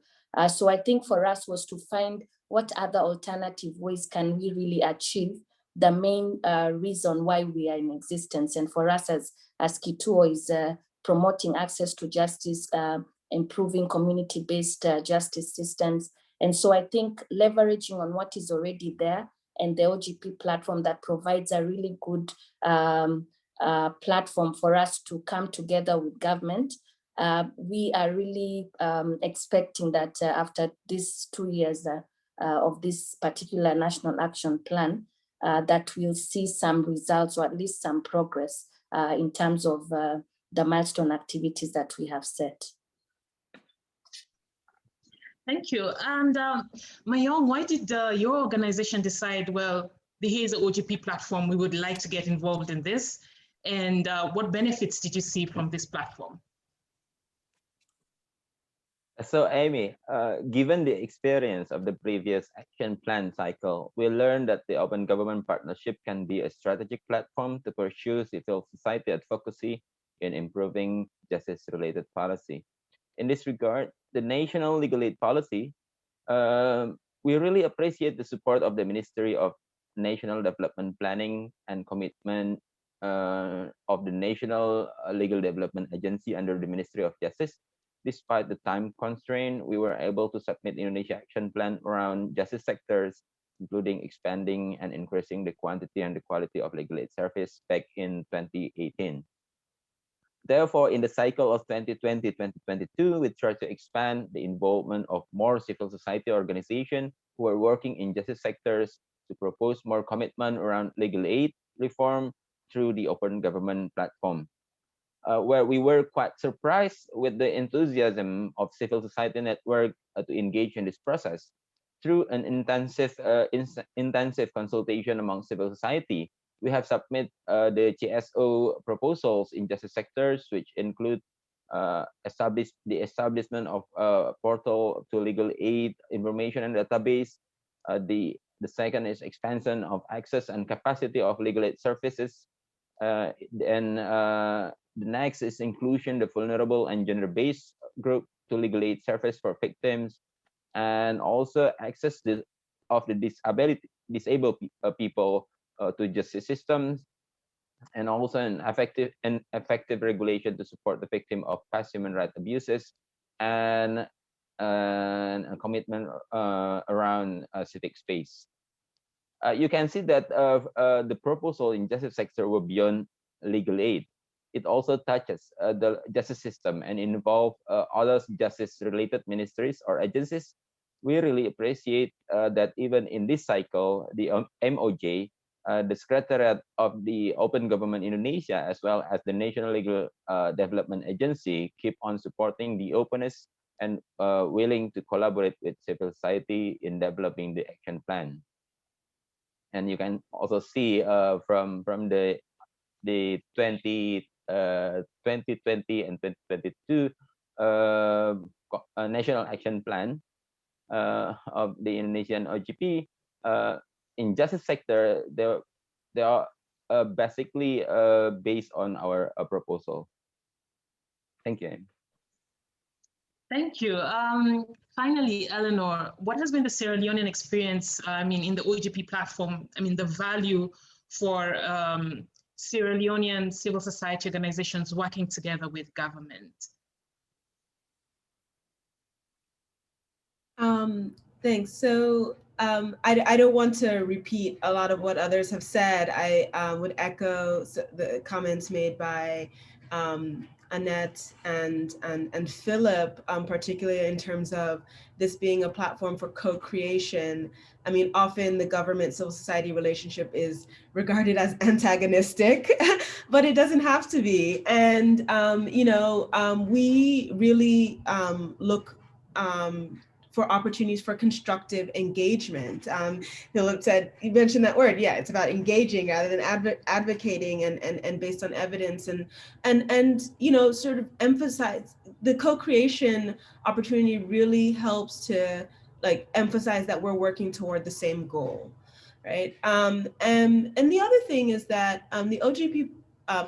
So I think for us was to find what other alternative ways can we really achieve the main reason why we are in existence. And for us as Kituo is promoting access to justice, improving community-based justice systems. And so I think leveraging on what is already there and the OGP platform that provides a really good platform for us to come together with government. We are really expecting that after these 2 years of this particular national action plan, that we'll see some results or at least some progress in terms of the milestone activities that we have set. Thank you. And Mayong, why did your organization decide, well, here's the OGP platform, we would like to get involved in this? And what benefits did you see from this platform? So Amy, given the experience of the previous action plan cycle, we learned that the Open Government Partnership can be a strategic platform to pursue civil society advocacy in improving justice-related policy. In this regard, the national legal aid policy, we really appreciate the support of the Ministry of National Development Planning and commitment of the National Legal Development Agency under the Ministry of Justice. Despite the time constraint, we were able to submit Indonesia Action Plan around justice sectors, including expanding and increasing the quantity and the quality of legal aid service back in 2018. Therefore, in the cycle of 2020-2022, we tried to expand the involvement of more civil society organizations who are working in justice sectors to propose more commitment around legal aid reform through the Open Government Platform, where we were quite surprised with the enthusiasm of civil society network to engage in this process. Through an intensive consultation among civil society, we have submitted the CSO proposals in justice sectors, which include the establishment of a portal to legal aid information and database. The second is expansion of access and capacity of legal aid services. The next is inclusion the vulnerable and gender-based group to legal aid service for victims, and also access of the disabled people to justice systems, and also an effective regulation to support the victim of past human rights abuses, and a commitment around civic space. You can see that the proposal in justice sector were beyond legal aid. It also touches the justice system and involve other justice-related ministries or agencies we really appreciate that even in this cycle, the MOJ, the Secretariat of the Open Government Indonesia, as well as the National Legal Development Agency, keep on supporting the openness and willing to collaborate with civil society in developing the action plan. And you can also see from the 2020 and 2022 National Action Plan of the Indonesian OGP, in justice sector, they are basically based on our proposal. Thank you. Thank you. Finally, Eleanor, what has been the Sierra Leonean experience, I mean, in the OGP platform, I mean, the value for Sierra Leonean civil society organizations working together with government? Thanks. So I don't want to repeat a lot of what others have said. I would echo the comments made by Annette and Philip, particularly in terms of this being a platform for co-creation. I mean, often the government civil society relationship is regarded as antagonistic, but it doesn't have to be. And we really look for opportunities for constructive engagement. Philip said, you mentioned that word, yeah, it's about engaging rather than advocating and based on evidence and sort of emphasize the co-creation opportunity really helps to like emphasize that we're working toward the same goal, right? And the other thing is that the OGP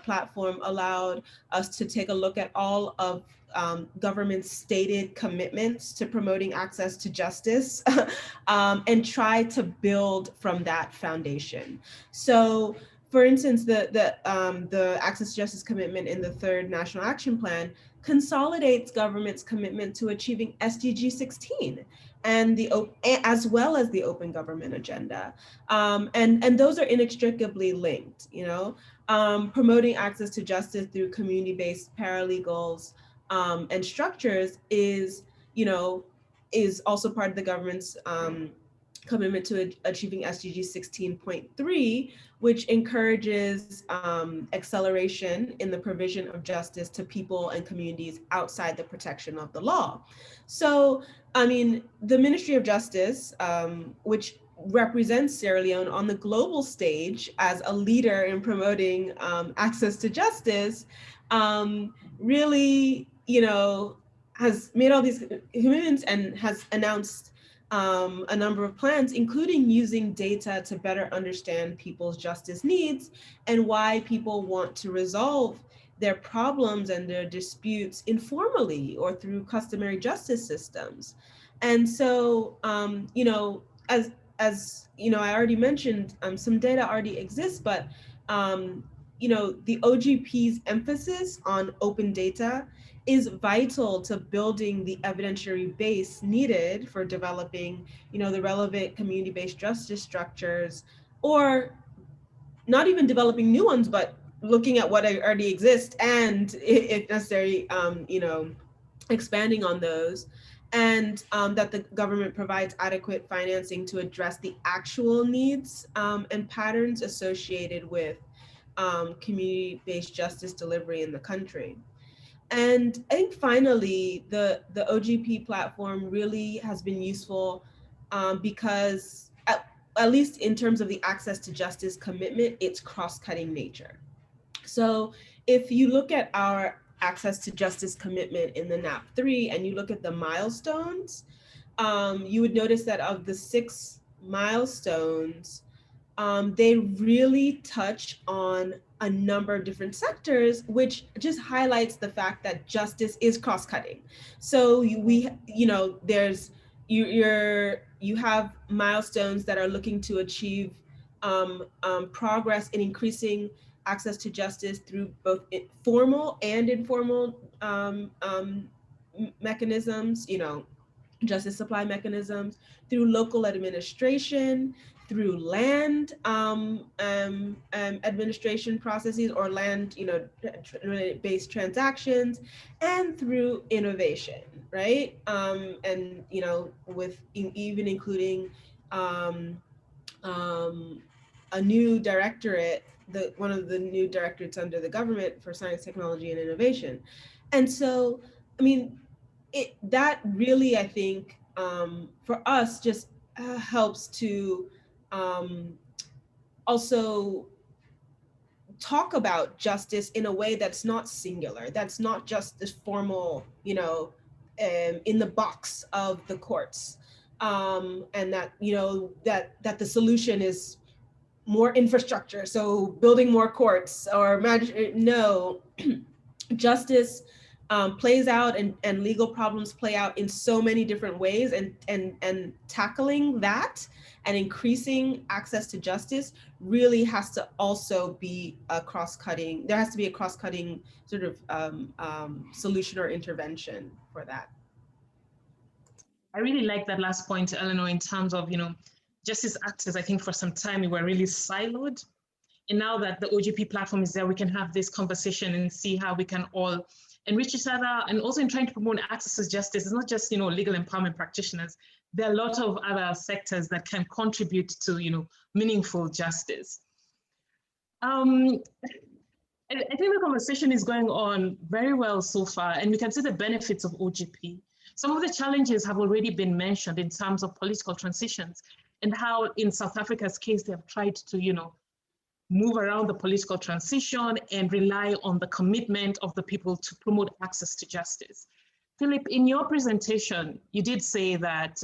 platform allowed us to take a look at all of government's stated commitments to promoting access to justice and try to build from that foundation. So, for instance, the access to justice commitment in the third National Action Plan consolidates government's commitment to achieving SDG 16 and as well as the open government agenda. And those are inextricably linked, promoting access to justice through community-based paralegals and structures is also part of the government's commitment to achieving SDG 16.3, which encourages acceleration in the provision of justice to people and communities outside the protection of the law. So, I mean, the Ministry of Justice, which represents Sierra Leone on the global stage as a leader in promoting access to justice, really, has made all these commitments and has announced a number of plans, including using data to better understand people's justice needs and why people want to resolve their problems and their disputes informally or through customary justice systems. And so, as I already mentioned, some data already exists, but the OGP's emphasis on open data is vital to building the evidentiary base needed for developing, the relevant community-based justice structures, or not even developing new ones, but looking at what already exists and, if necessary, expanding on those, and that the government provides adequate financing to address the actual needs and patterns associated with community-based justice delivery in the country. And I think finally, the OGP platform really has been useful because at least in terms of the access to justice commitment, its cross-cutting nature. So if you look at our access to justice commitment in the NAP3 and you look at the milestones, you would notice that of the 6 milestones, they really touch on a number of different sectors, which just highlights the fact that justice is cross-cutting. So you have milestones that are looking to achieve progress in increasing access to justice through both formal and informal mechanisms, justice supply mechanisms, through local administration, through land administration processes or land, based transactions, and through innovation, right? And with even including a new directorate, one of the new directorates under the government for science, technology, and innovation. And so, I mean, that really, I think, for us just helps to also talk about justice in a way that's not singular, that's not just this formal, in the box of the courts, and that, that the solution is more infrastructure, so building more courts or no. Justice plays out and legal problems play out in so many different ways, and tackling that and increasing access to justice really has to also be a cross-cutting, there has to be a cross-cutting sort of solution or intervention for that. I really like that last point, Eleanor, in terms of, justice actors. I think for some time we were really siloed. And now that the OGP platform is there, we can have this conversation and see how we can all enrich each other. And also in trying to promote access to justice, it's not just, legal empowerment practitioners. There are a lot of other sectors that can contribute to, meaningful justice. I think the conversation is going on very well so far, and we can see the benefits of OGP. Some of the challenges have already been mentioned in terms of political transitions, and how in South Africa's case, they have tried to, move around the political transition and rely on the commitment of the people to promote access to justice. Philip, in your presentation, you did say that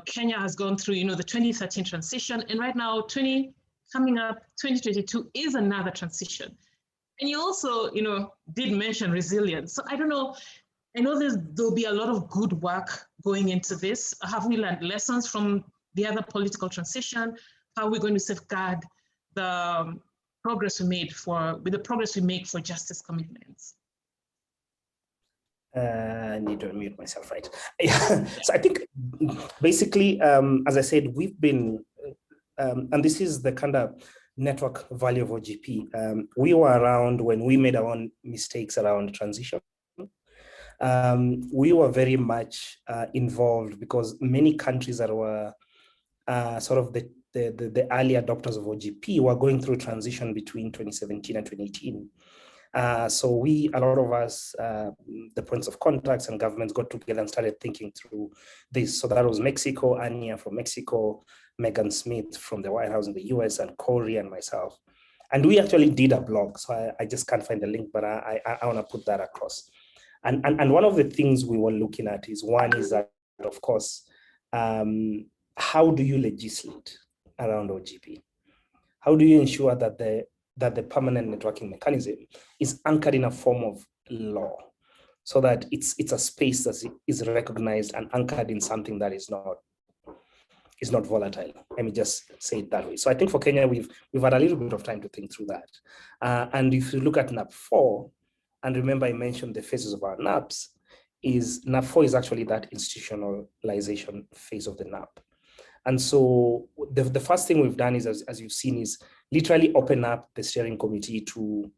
Kenya has gone through, the 2013 transition, and right now, coming up 2022 is another transition. And you also, did mention resilience. So I don't know, I know there'll be a lot of good work going into this. Have we learned lessons from the other political transition? How are we going to safeguard the progress we made for justice commitments? I need to unmute myself, right? Yeah. So I think basically, as I said, we've been, and this is the kind of network value of OGP. We were around when we made our own mistakes around transition. We were very much involved because many countries that were sort of the early adopters of OGP were going through transition between 2017 and 2018. So a lot of us, the points of contacts and governments got together and started thinking through this. So that was Mexico, Anya from Mexico, Megan Smith from the White House in the US, and Corey and myself. And we actually did a blog. So I just can't find the link, but I want to put that across. And one of the things we were looking at is that, of course, how do you legislate around OGP? How do you ensure that the permanent networking mechanism is anchored in a form of law, so that it's a space that is recognized and anchored in something that is not volatile? Let me just say it that way. So I think for Kenya, we've had a little bit of time to think through that. And if you look at NAP 4, and remember I mentioned the phases of our NAPs, NAP 4 is actually that institutionalization phase of the NAP. And so the first thing we've done is, as you've seen, is literally open up the steering committee to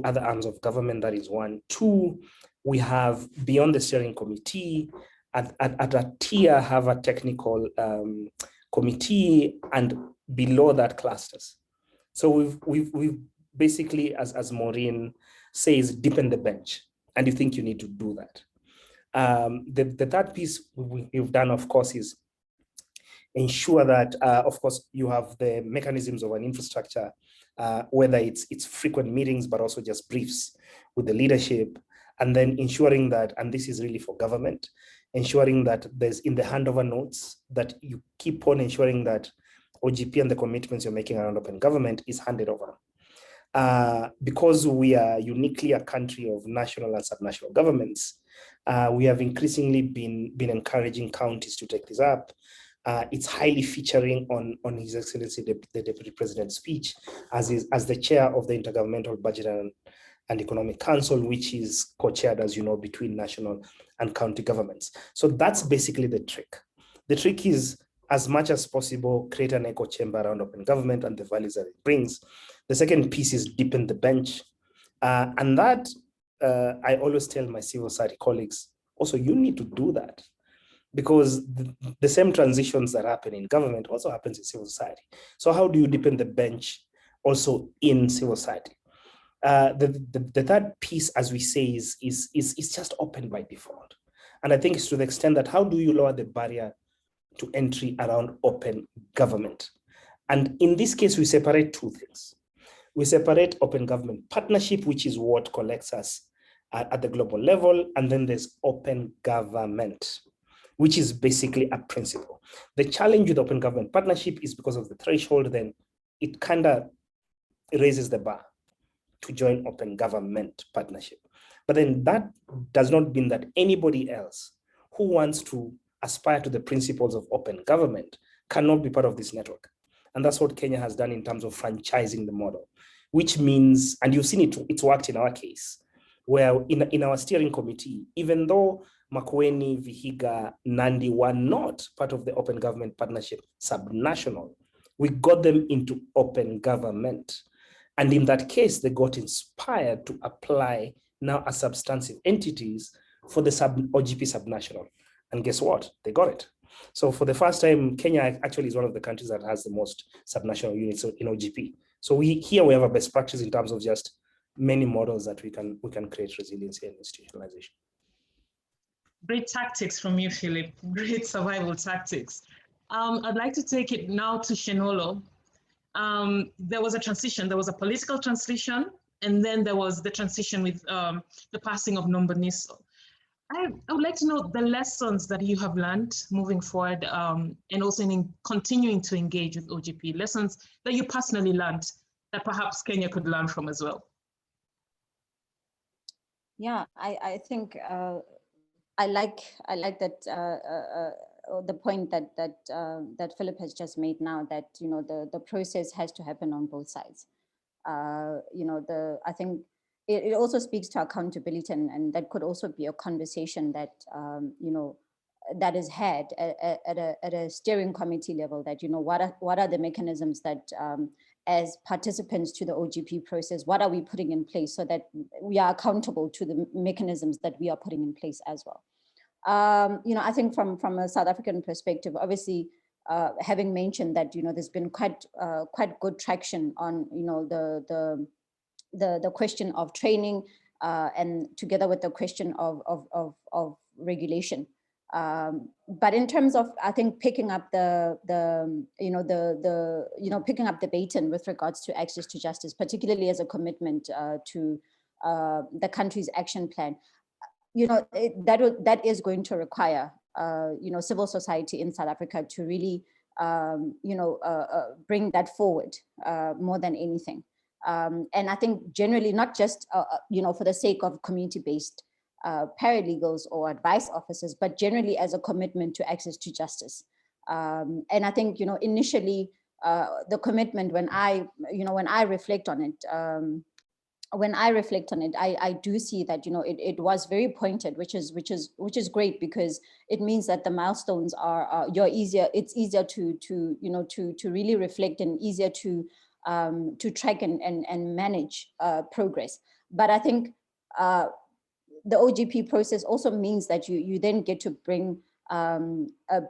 other arms of government. That is one. Two, we have, beyond the steering committee, at a tier, have a technical committee, and below that, clusters. So we've basically, as Maureen says, deepen the bench, and you think you need to do that. The third piece we've done, of course, is ensure that, of course, you have the mechanisms of an infrastructure, whether it's frequent meetings, but also just briefs with the leadership, and then ensuring that, and this is really for government, ensuring that there's in the handover notes that you keep on ensuring that OGP and the commitments you're making around open government is handed over. Because we are uniquely a country of national and subnational governments, we have increasingly been encouraging counties to take this up. It's highly featuring on His Excellency the Deputy President's speech as the chair of the Intergovernmental Budget and Economic Council, which is co-chaired, as you know, between national and county governments. So that's basically the trick. The trick is, as much as possible, create an echo chamber around open government and the values that it brings. The second piece is deepen the bench. And that, I always tell my civil society colleagues, also, you need to do that, because the same transitions that happen in government also happens in civil society. So how do you deepen the bench also in civil society? The third piece, as we say, is just open by default. And I think it's to the extent that how do you lower the barrier to entry around open government? And in this case, we separate two things. We separate open government partnership, which is what collects us at the global level, and then there's open government, which is basically a principle. The challenge with open government partnership is because of the threshold, then it kind of raises the bar to join open government partnership. But then that does not mean that anybody else who wants to aspire to the principles of open government cannot be part of this network. And that's what Kenya has done in terms of franchising the model, which means, and you've seen it, it's worked in our case, where in our steering committee, even though Makueni, Vihiga, Nandi were not part of the open government partnership subnational, we got them into open government. And in that case, they got inspired to apply now as substantive entities for the OGP subnational. And guess what? They got it. So for the first time, Kenya actually is one of the countries that has the most subnational units in OGP. So here we have a best practice in terms of just many models that we can create resiliency and institutionalization. Great tactics from you, Philip. Great survival tactics. I'd like to take it now to Shenolo. There was a transition. There was a political transition, and then there was the transition with the passing of Nomboniso. I would like to know the lessons that you have learned moving forward, and also in continuing to engage with OGP, lessons that you personally learned that perhaps Kenya could learn from as well. Yeah, I think I like that the point that Philip has just made now, that the process has to happen on both sides. I think it also speaks to accountability, and that could also be a conversation that that is had at a steering committee level, that what are the mechanisms that as participants to the OGP process, what are we putting in place so that we are accountable to the mechanisms that we are putting in place as well. I think from a South African perspective, obviously, having mentioned that there's been quite good traction on the question of training, and together with the question of regulation. But in terms of, I think, picking up the baton with regards to access to justice, particularly as a commitment to the country's action plan, that is going to require civil society in South Africa to really bring that forward more than anything. And I think generally, not just for the sake of community-based paralegals or advice officers, but generally as a commitment to access to justice. And I think initially the commitment, when I reflect on it, I do see that it was very pointed, which is great, because it means that the milestones are it's easier to really reflect, and easier to track and manage progress. But I think the OGP process also means that you then get to bring a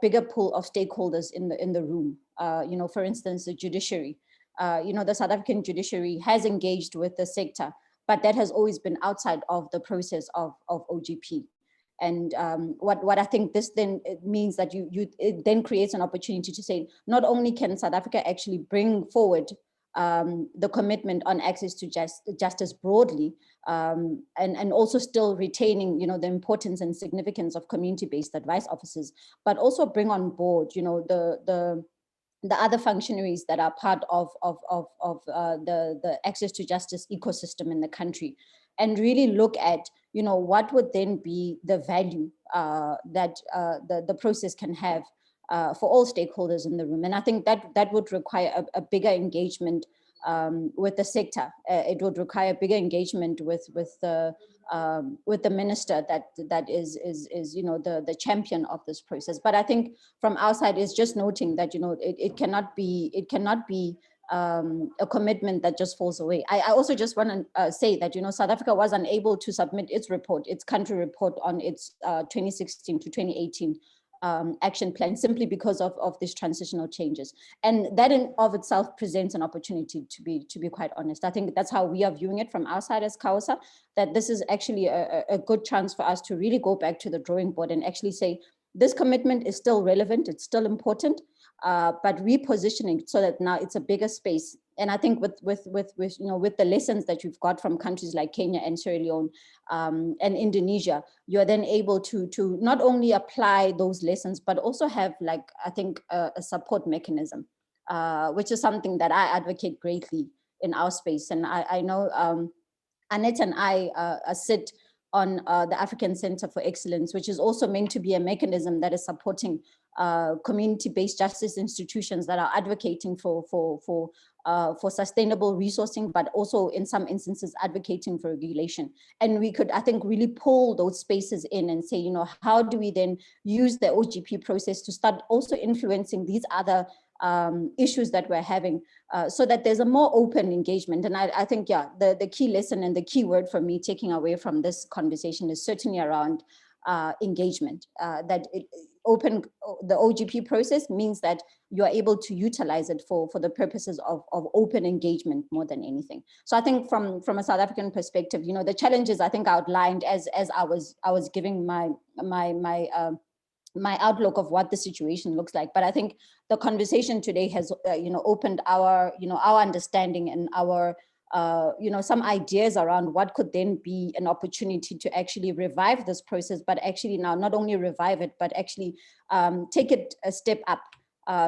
bigger pool of stakeholders in the room. For instance, the judiciary. The South African judiciary has engaged with the sector, but that has always been outside of the process of OGP. And what I think this then means that it then creates an opportunity to say, not only can South Africa actually bring forward the commitment on access to justice broadly, and also still retaining the importance and significance of community-based advice officers, but also bring on board the other functionaries that are part of the access to justice ecosystem in the country, and really look at what would then be the value that the process can have for all stakeholders in the room. And I think that would require a bigger engagement the sector. It would require bigger engagement with the minister that is the champion of this process. But I think from our side is just noting that it cannot be a commitment that just falls away. I also just want to say that South Africa was unable to submit its country report on its 2016 to 2018 action plan simply because of these transitional changes, and that in of itself presents an opportunity to be quite honest. I think that's how we are viewing it from our side as CAOSA, that this is actually a good chance for us to really go back to the drawing board and actually say this commitment is still relevant, it's still important, but repositioning so that now it's a bigger space. And I think with the lessons that you've got from countries like Kenya and Sierra Leone and Indonesia, you're then able to not only apply those lessons, but also have, like, I think a support mechanism, which is something that I advocate greatly in our space. And I know Annette and I sit on the African Center for Excellence, which is also meant to be a mechanism that is supporting community-based justice institutions that are advocating for sustainable resourcing, but also in some instances advocating for regulation. And we could, I think, really pull those spaces in and say, how do we then use the OGP process to start also influencing these other issues that we're having, so that there's a more open engagement. And I think, yeah, the key lesson and the key word for me taking away from this conversation is certainly around engagement. That the OGP process means that you are able to utilize it for the purposes of open engagement more than anything. So I think from a South African perspective, the challenges I think outlined as I was giving my outlook of what the situation looks like. But I think the conversation today has, opened our understanding and our, some ideas around what could then be an opportunity to actually revive this process, but actually now not only revive it, but actually take it a step up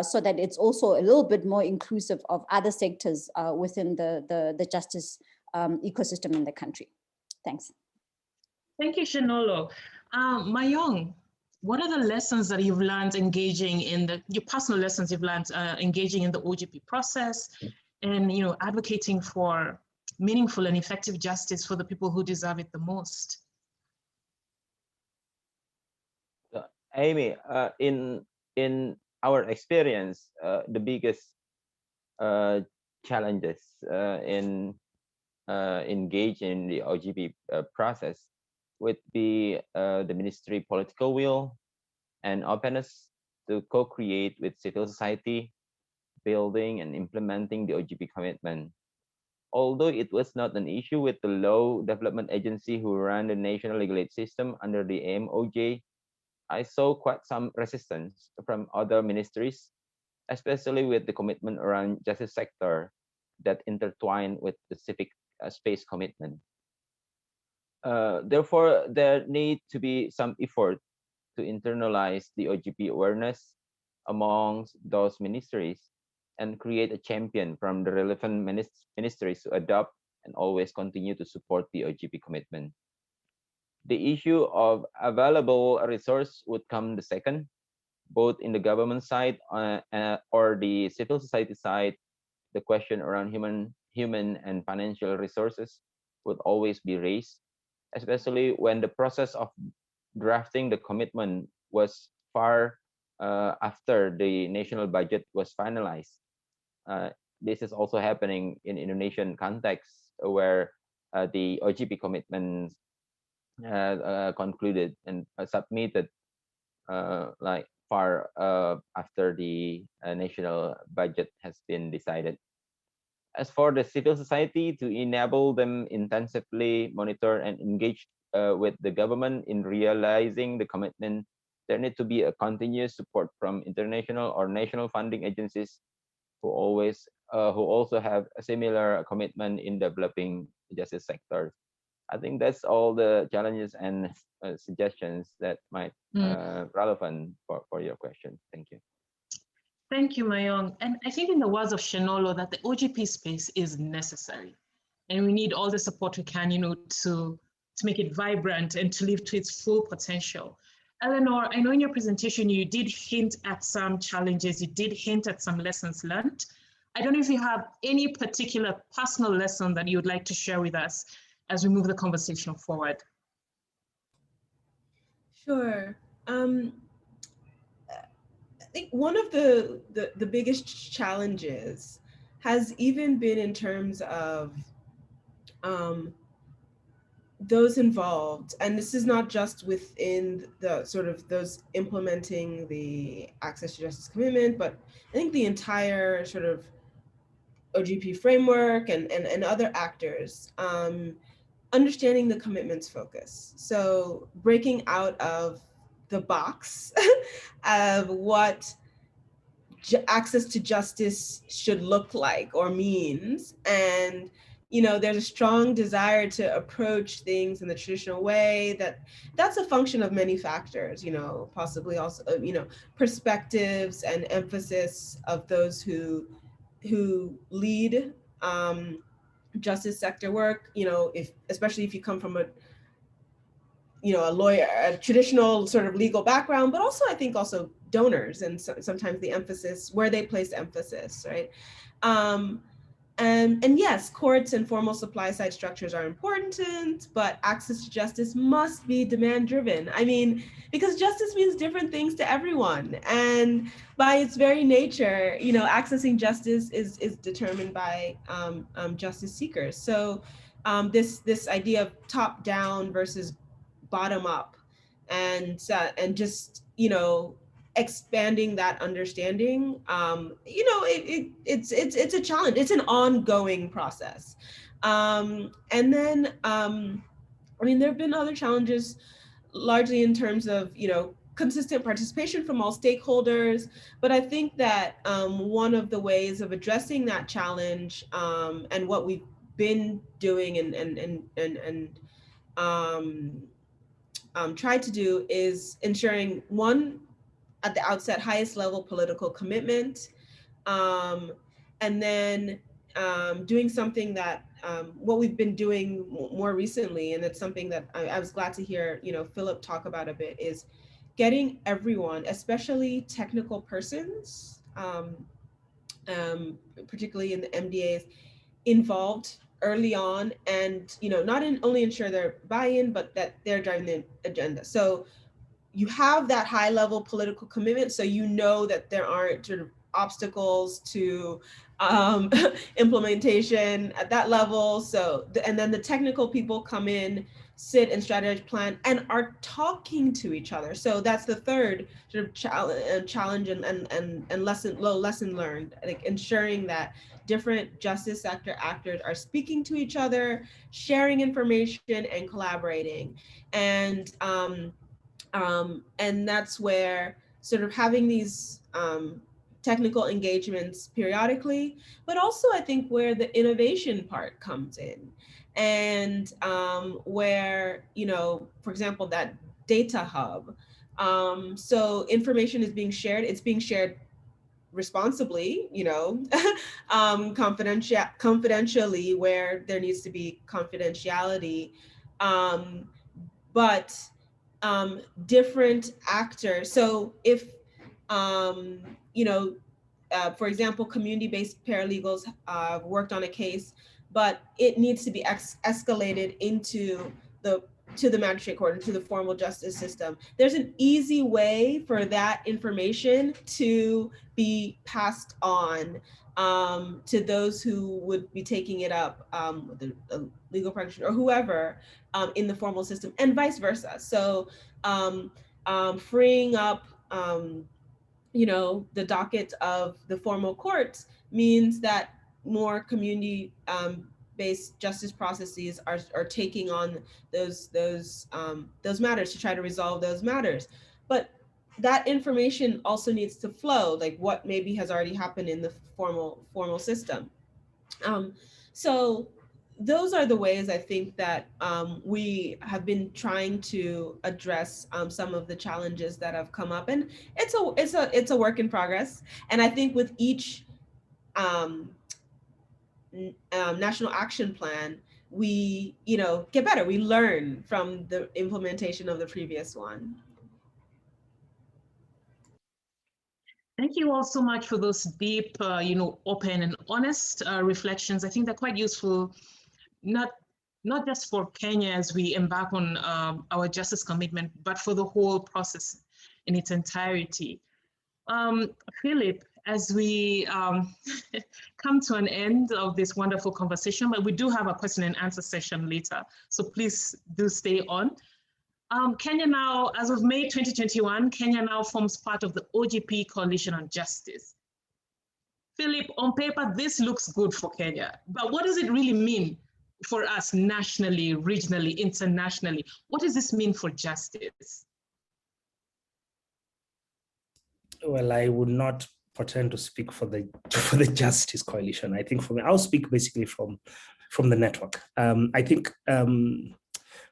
so that it's also a little bit more inclusive of other sectors within the justice ecosystem in the country. Thanks. Thank you, Shanolo. Mayong, what are the lessons that you've learned engaging in your personal lessons you've learned engaging in the OGP process and advocating for meaningful and effective justice for the people who deserve it the most? Amy, in our experience, the biggest challenges in engaging in the OGP process would be the ministry political will and openness to co-create with civil society, building and implementing the OGP commitment. Although it was not an issue with the law development agency who ran the national legal aid system under the AMOJ, I saw quite some resistance from other ministries, especially with the commitment around justice sector that intertwine with the civic space commitment. Therefore, there need to be some effort to internalize the OGP awareness amongst those ministries and create a champion from the relevant ministries to adopt and always continue to support the OGP commitment. The issue of available resource would come the second, both in the government side or the civil society side. The question around human and financial resources would always be raised, especially when the process of drafting the commitment was far after the national budget was finalized. This is also happening in Indonesian context where the OGP commitments concluded and submitted like far after the national budget has been decided. As for the civil society, to enable them intensively monitor and engage with the government in realizing the commitment, there need to be a continuous support from international or national funding agencies who also have a similar commitment in developing the justice sector. I think that's all the challenges and suggestions that might relevant for your question. Thank you. Thank you, Mayong. And I think in the words of Shanolo, that the OGP space is necessary. And we need all the support we can, to make it vibrant and to live to its full potential. Eleanor, I know in your presentation, you did hint at some challenges, you did hint at some lessons learned. I don't know if you have any particular personal lesson that you'd like to share with us as we move the conversation forward. Sure. I think one of the biggest challenges has even been in terms of those involved, and this is not just within the sort of those implementing the access to justice commitment, but I think the entire sort of OGP framework and other actors, understanding the commitments focus. So breaking out of the box of what access to justice should look like or means. And, you know, there's a strong desire to approach things in the traditional way that's a function of many factors, you know, possibly also, you know, perspectives and emphasis of those who lead justice sector work, you know, especially if you come from a lawyer, a traditional sort of legal background, but also I think also donors and sometimes the emphasis, where they place emphasis, right? And yes, courts and formal supply side structures are important, but access to justice must be demand driven. I mean, because justice means different things to everyone. And by its very nature, you know, accessing justice is determined by justice seekers. So this idea of top down versus bottom up, and just, you know, expanding that understanding, you know, it's a challenge. It's an ongoing process. And then, I mean, there have been other challenges, largely in terms of, you know, consistent participation from all stakeholders. But I think that one of the ways of addressing that challenge, and what we've been doing and tried to do, is ensuring, one, at the outset, highest level political commitment, and then doing something that what we've been doing more recently, and it's something that I was glad to hear, you know, Philip talk about a bit, is getting everyone, especially technical persons, particularly in the MDAs, involved early on, and, you know, not only ensure their buy-in, but that they're driving the agenda. So you have that high level political commitment, so you know that there aren't sort of obstacles to implementation at that level. So, and then the technical people come in, sit and strategize, plan, and are talking to each other. So that's the third sort of challenge and lesson learned, like ensuring that different justice sector actors are speaking to each other, sharing information, and collaborating. And that's where sort of having these technical engagements periodically, but also I think where the innovation part comes in, and where, you know, for example, that data hub. So information is being shared, it's being shared responsibly, you know, confidentially where there needs to be confidentiality, but different actors. So if, you know, for example, community-based paralegals worked on a case, but it needs to be escalated into the magistrate court, into the formal justice system. There's an easy way for that information to be passed on to those who would be taking it up, the legal practitioner or whoever in the formal system, and vice versa. So freeing up, you know, the docket of the formal courts means that more community based justice processes are taking on those matters, to try to resolve those matters. But that information also needs to flow, like what maybe has already happened in the formal system. So those are the ways I think that we have been trying to address some of the challenges that have come up, and it's a work in progress. And I think with each national action plan, we, you know, get better. We learn from the implementation of the previous one. Thank you all so much for those deep, open and honest reflections. I think they're quite useful, not just for Kenya as we embark on our justice commitment, but for the whole process in its entirety. Philip, as we come to an end of this wonderful conversation, but we do have a question and answer session later, so please do stay on. Kenya now, as of May 2021, Kenya now forms part of the OGP Coalition on Justice. Philip, on paper, this looks good for Kenya, but what does it really mean for us nationally, regionally, internationally? What does this mean for justice? Well, I would not pretend to speak for the Justice Coalition. I think for me, I'll speak basically from the network. I think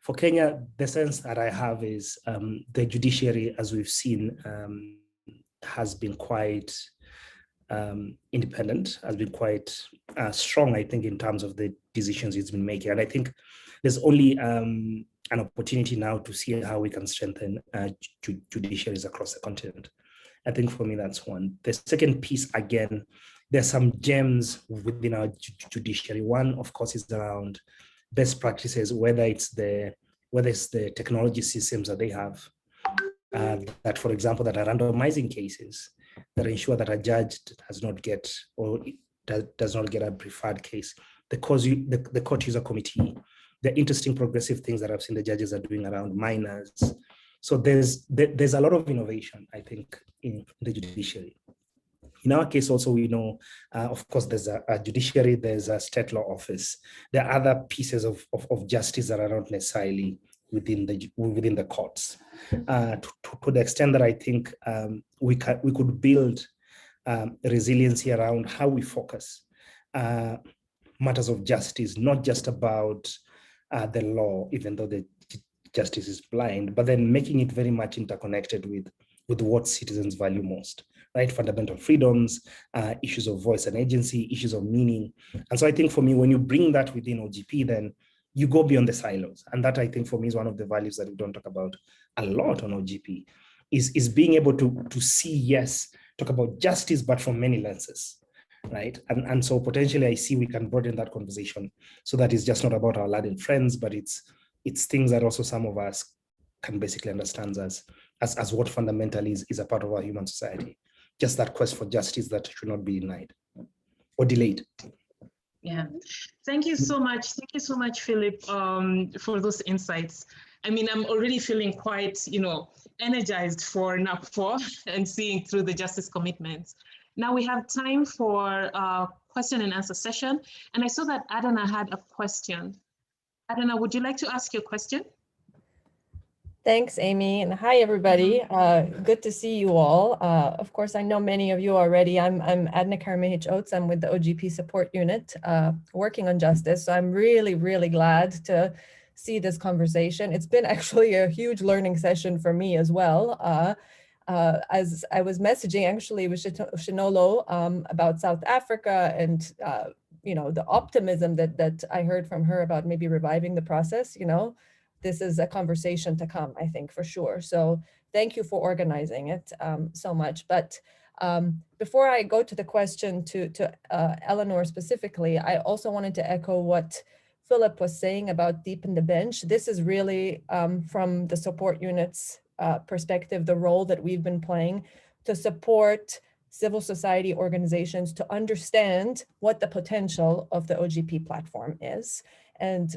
for Kenya, the sense that I have is the judiciary, as we've seen, has been quite independent, has been quite strong, I think, in terms of the decisions it's been making. And I think there's only an opportunity now to see how we can strengthen judiciaries across the continent. I think for me, that's one. The second piece, again, there's some gems within our judiciary. One, of course, is around best practices, whether it's the technology systems that they have, that, for example, that are randomizing cases, that ensure that a judge does not get a preferred case. The court user committee, the interesting progressive things that I've seen the judges are doing around minors. So there's a lot of innovation, I think, in the judiciary. In our case, also, we know, of course, there's a judiciary, there's a state law office. There are other pieces of justice that are not necessarily within the courts. To the extent that I think we could build resiliency around how we focus matters of justice, not just about the law, even though the justice is blind, but then making it very much interconnected with what citizens value most, right? Fundamental freedoms, issues of voice and agency, issues of meaning. And so I think for me, when you bring that within OGP, then you go beyond the silos. And that, I think, for me, is one of the values that we don't talk about a lot on OGP, is being able to see, yes, talk about justice, but from many lenses, right? And so potentially I see we can broaden that conversation so that it's just not about our lad and friends, but it's things that also some of us can basically understand as what fundamentally is a part of our human society. Just that quest for justice that should not be denied or delayed. Yeah, thank you so much. Thank you so much, Philip, for those insights. I mean, I'm already feeling quite, energized for NAP4 and seeing through the justice commitments. Now we have time for a question and answer session. And I saw that Adana had a question. Adana, would you like to ask your question? Thanks, Amy, and hi, everybody. Good to see you all. Of course, I know many of you already. I'm Adna Karamehich Oates. I'm with the OGP support unit working on justice. So I'm really, really glad to see this conversation. It's been actually a huge learning session for me as well. As I was messaging actually with Shinolo about South Africa and the optimism that I heard from her about maybe reviving the process, this is a conversation to come, I think, for sure. So thank you for organizing it so much. But before I go to the question to Eleanor specifically, I also wanted to echo what Philip was saying about deepen the bench. This is really from the support unit's perspective, the role that we've been playing to support civil society organizations to understand what the potential of the OGP platform is. And,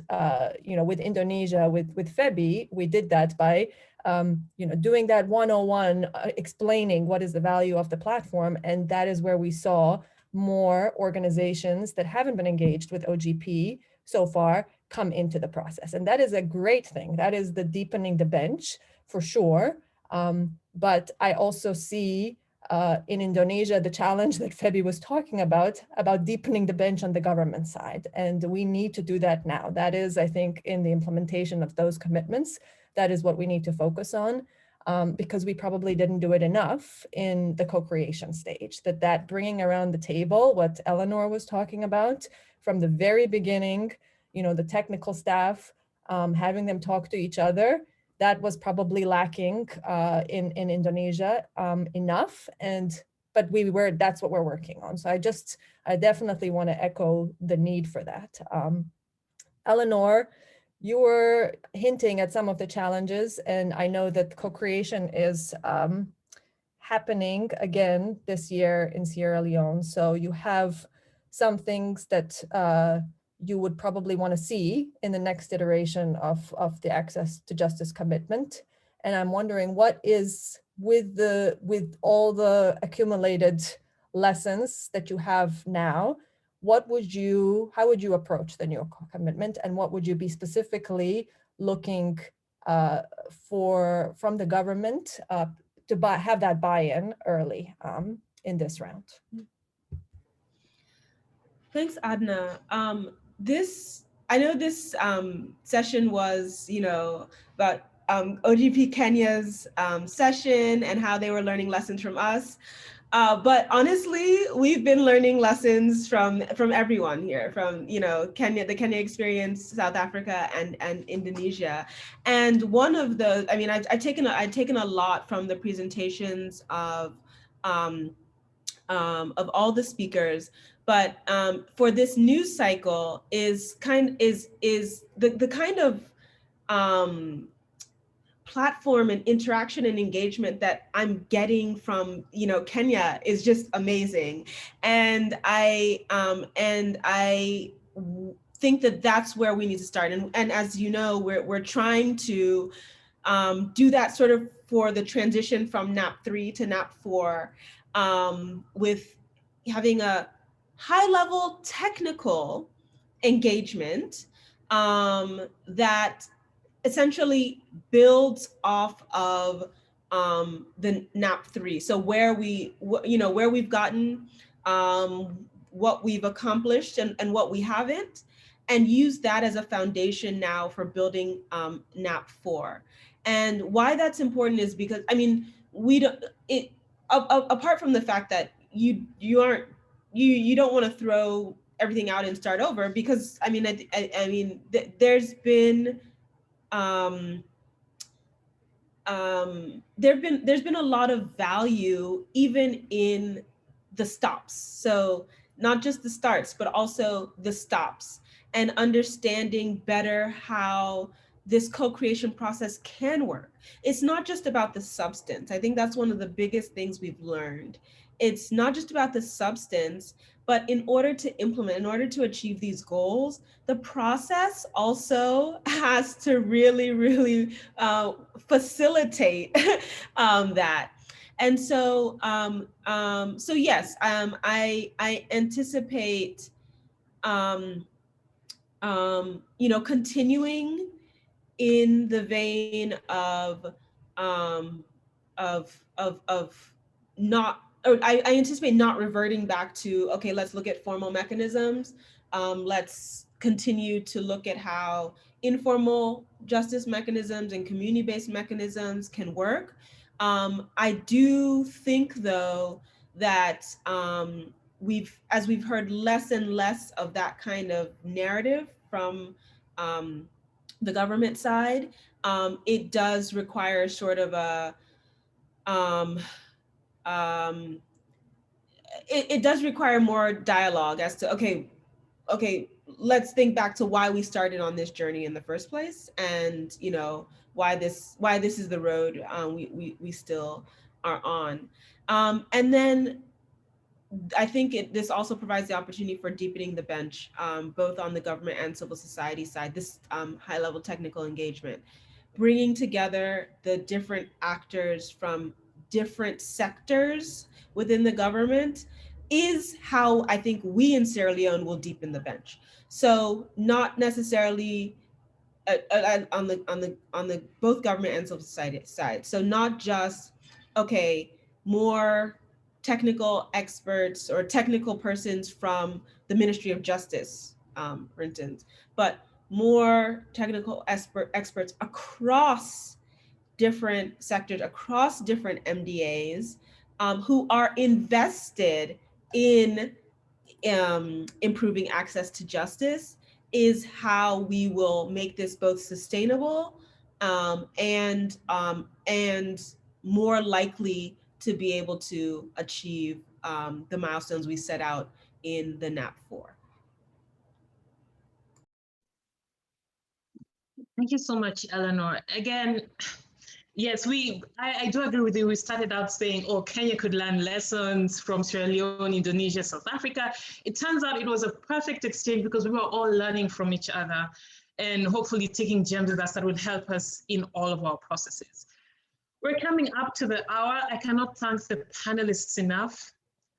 with Indonesia, with FEBI, we did that by, doing that 101, explaining what is the value of the platform. And that is where we saw more organizations that haven't been engaged with OGP so far come into the process. And that is a great thing. That is the deepening the bench for sure. But I also see in Indonesia, the challenge that FEBI was talking about deepening the bench on the government side. And we need to do that now. That is, I think, in the implementation of those commitments, that is what we need to focus on because we probably didn't do it enough in the co-creation stage, that bringing around the table, what Eleanor was talking about from the very beginning, the technical staff, having them talk to each other, that was probably lacking in Indonesia enough. but that's what we're working on. So I definitely want to echo the need for that. Eleanor, you were hinting at some of the challenges, and I know that co-creation is happening again this year in Sierra Leone. So you have some things that you would probably want to see in the next iteration of the access to justice commitment. And I'm wondering what is, with all the accumulated lessons that you have now, how would you approach the new commitment, and what would you be specifically looking for from the government to have that buy-in early in this round? Thanks, Adna. I know this session was, about OGP Kenya's session and how they were learning lessons from us. But honestly, we've been learning lessons from everyone here, from Kenya, the Kenya experience, South Africa, and Indonesia. And one of the, I mean, I've taken a lot from the presentations of all the speakers. But for this news cycle is the kind of platform and interaction and engagement that I'm getting from Kenya is just amazing, and I think that that's where we need to start. And as you know, we're trying to do that sort of for the transition from NAP3 to NAP4 with having a high-level technical engagement that essentially builds off of the NAP3. So where we've gotten, what we've accomplished and what we haven't, and use that as a foundation now for building NAP4. And why that's important is because, I mean, apart from the fact that you don't want to throw everything out and start over, because I mean, there's been there's been a lot of value even in the stops. So not just the starts, but also the stops, and understanding better how this co-creation process can work. It's not just about the substance. I think that's one of the biggest things we've learned. It's not just about the substance, but in order to implement, in order to achieve these goals, the process also has to really, really facilitate that. And so, so yes, I anticipate, continuing in the vein of not, or I anticipate not reverting back to, okay, let's look at formal mechanisms. Let's continue to look at how informal justice mechanisms and community-based mechanisms can work. I do think, though, that as we've heard less and less of that kind of narrative from the government side, it does require sort of a, it does require more dialogue as to, okay, let's think back to why we started on this journey in the first place, and why this is the road we still are on. And then I think this also provides the opportunity for deepening the bench, both on the government and civil society side, this high-level technical engagement, bringing together the different actors from different sectors within the government is how I think we in Sierra Leone will deepen the bench. So not necessarily on the both government and civil society side. So not just, okay, more technical experts or technical persons from the Ministry of Justice, for instance, but more technical experts across different sectors, across different MDAs, who are invested in improving access to justice, is how we will make this both sustainable and more likely to be able to achieve the milestones we set out in the NAP4. Thank you so much, Eleanor. Again, yes, I do agree with you. We started out saying, oh, Kenya could learn lessons from Sierra Leone, Indonesia, South Africa. It turns out it was a perfect exchange because we were all learning from each other and hopefully taking gems with us that would help us in all of our processes. We're coming up to the hour. I cannot thank the panelists enough.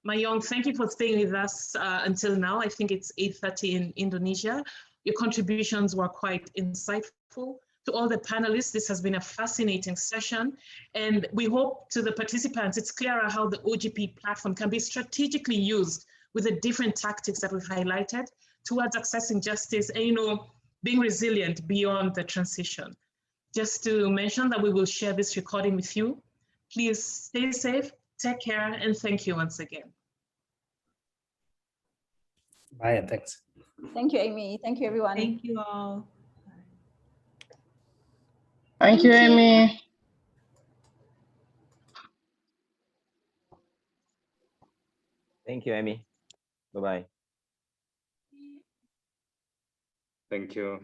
Mayong, thank you for staying with us until now. I think it's 8:30 in Indonesia. Your contributions were quite insightful. To all the panelists, this has been a fascinating session. And we hope to the participants, it's clearer how the OGP platform can be strategically used with the different tactics that we've highlighted towards accessing justice and, being resilient beyond the transition. Just to mention that we will share this recording with you. Please stay safe, take care, and thank you once again. Bye, and thanks. Thank you, Amy. Thank you, everyone. Thank you all. Thank you, Amy. Thank you, Amy. Bye-bye. Thank you.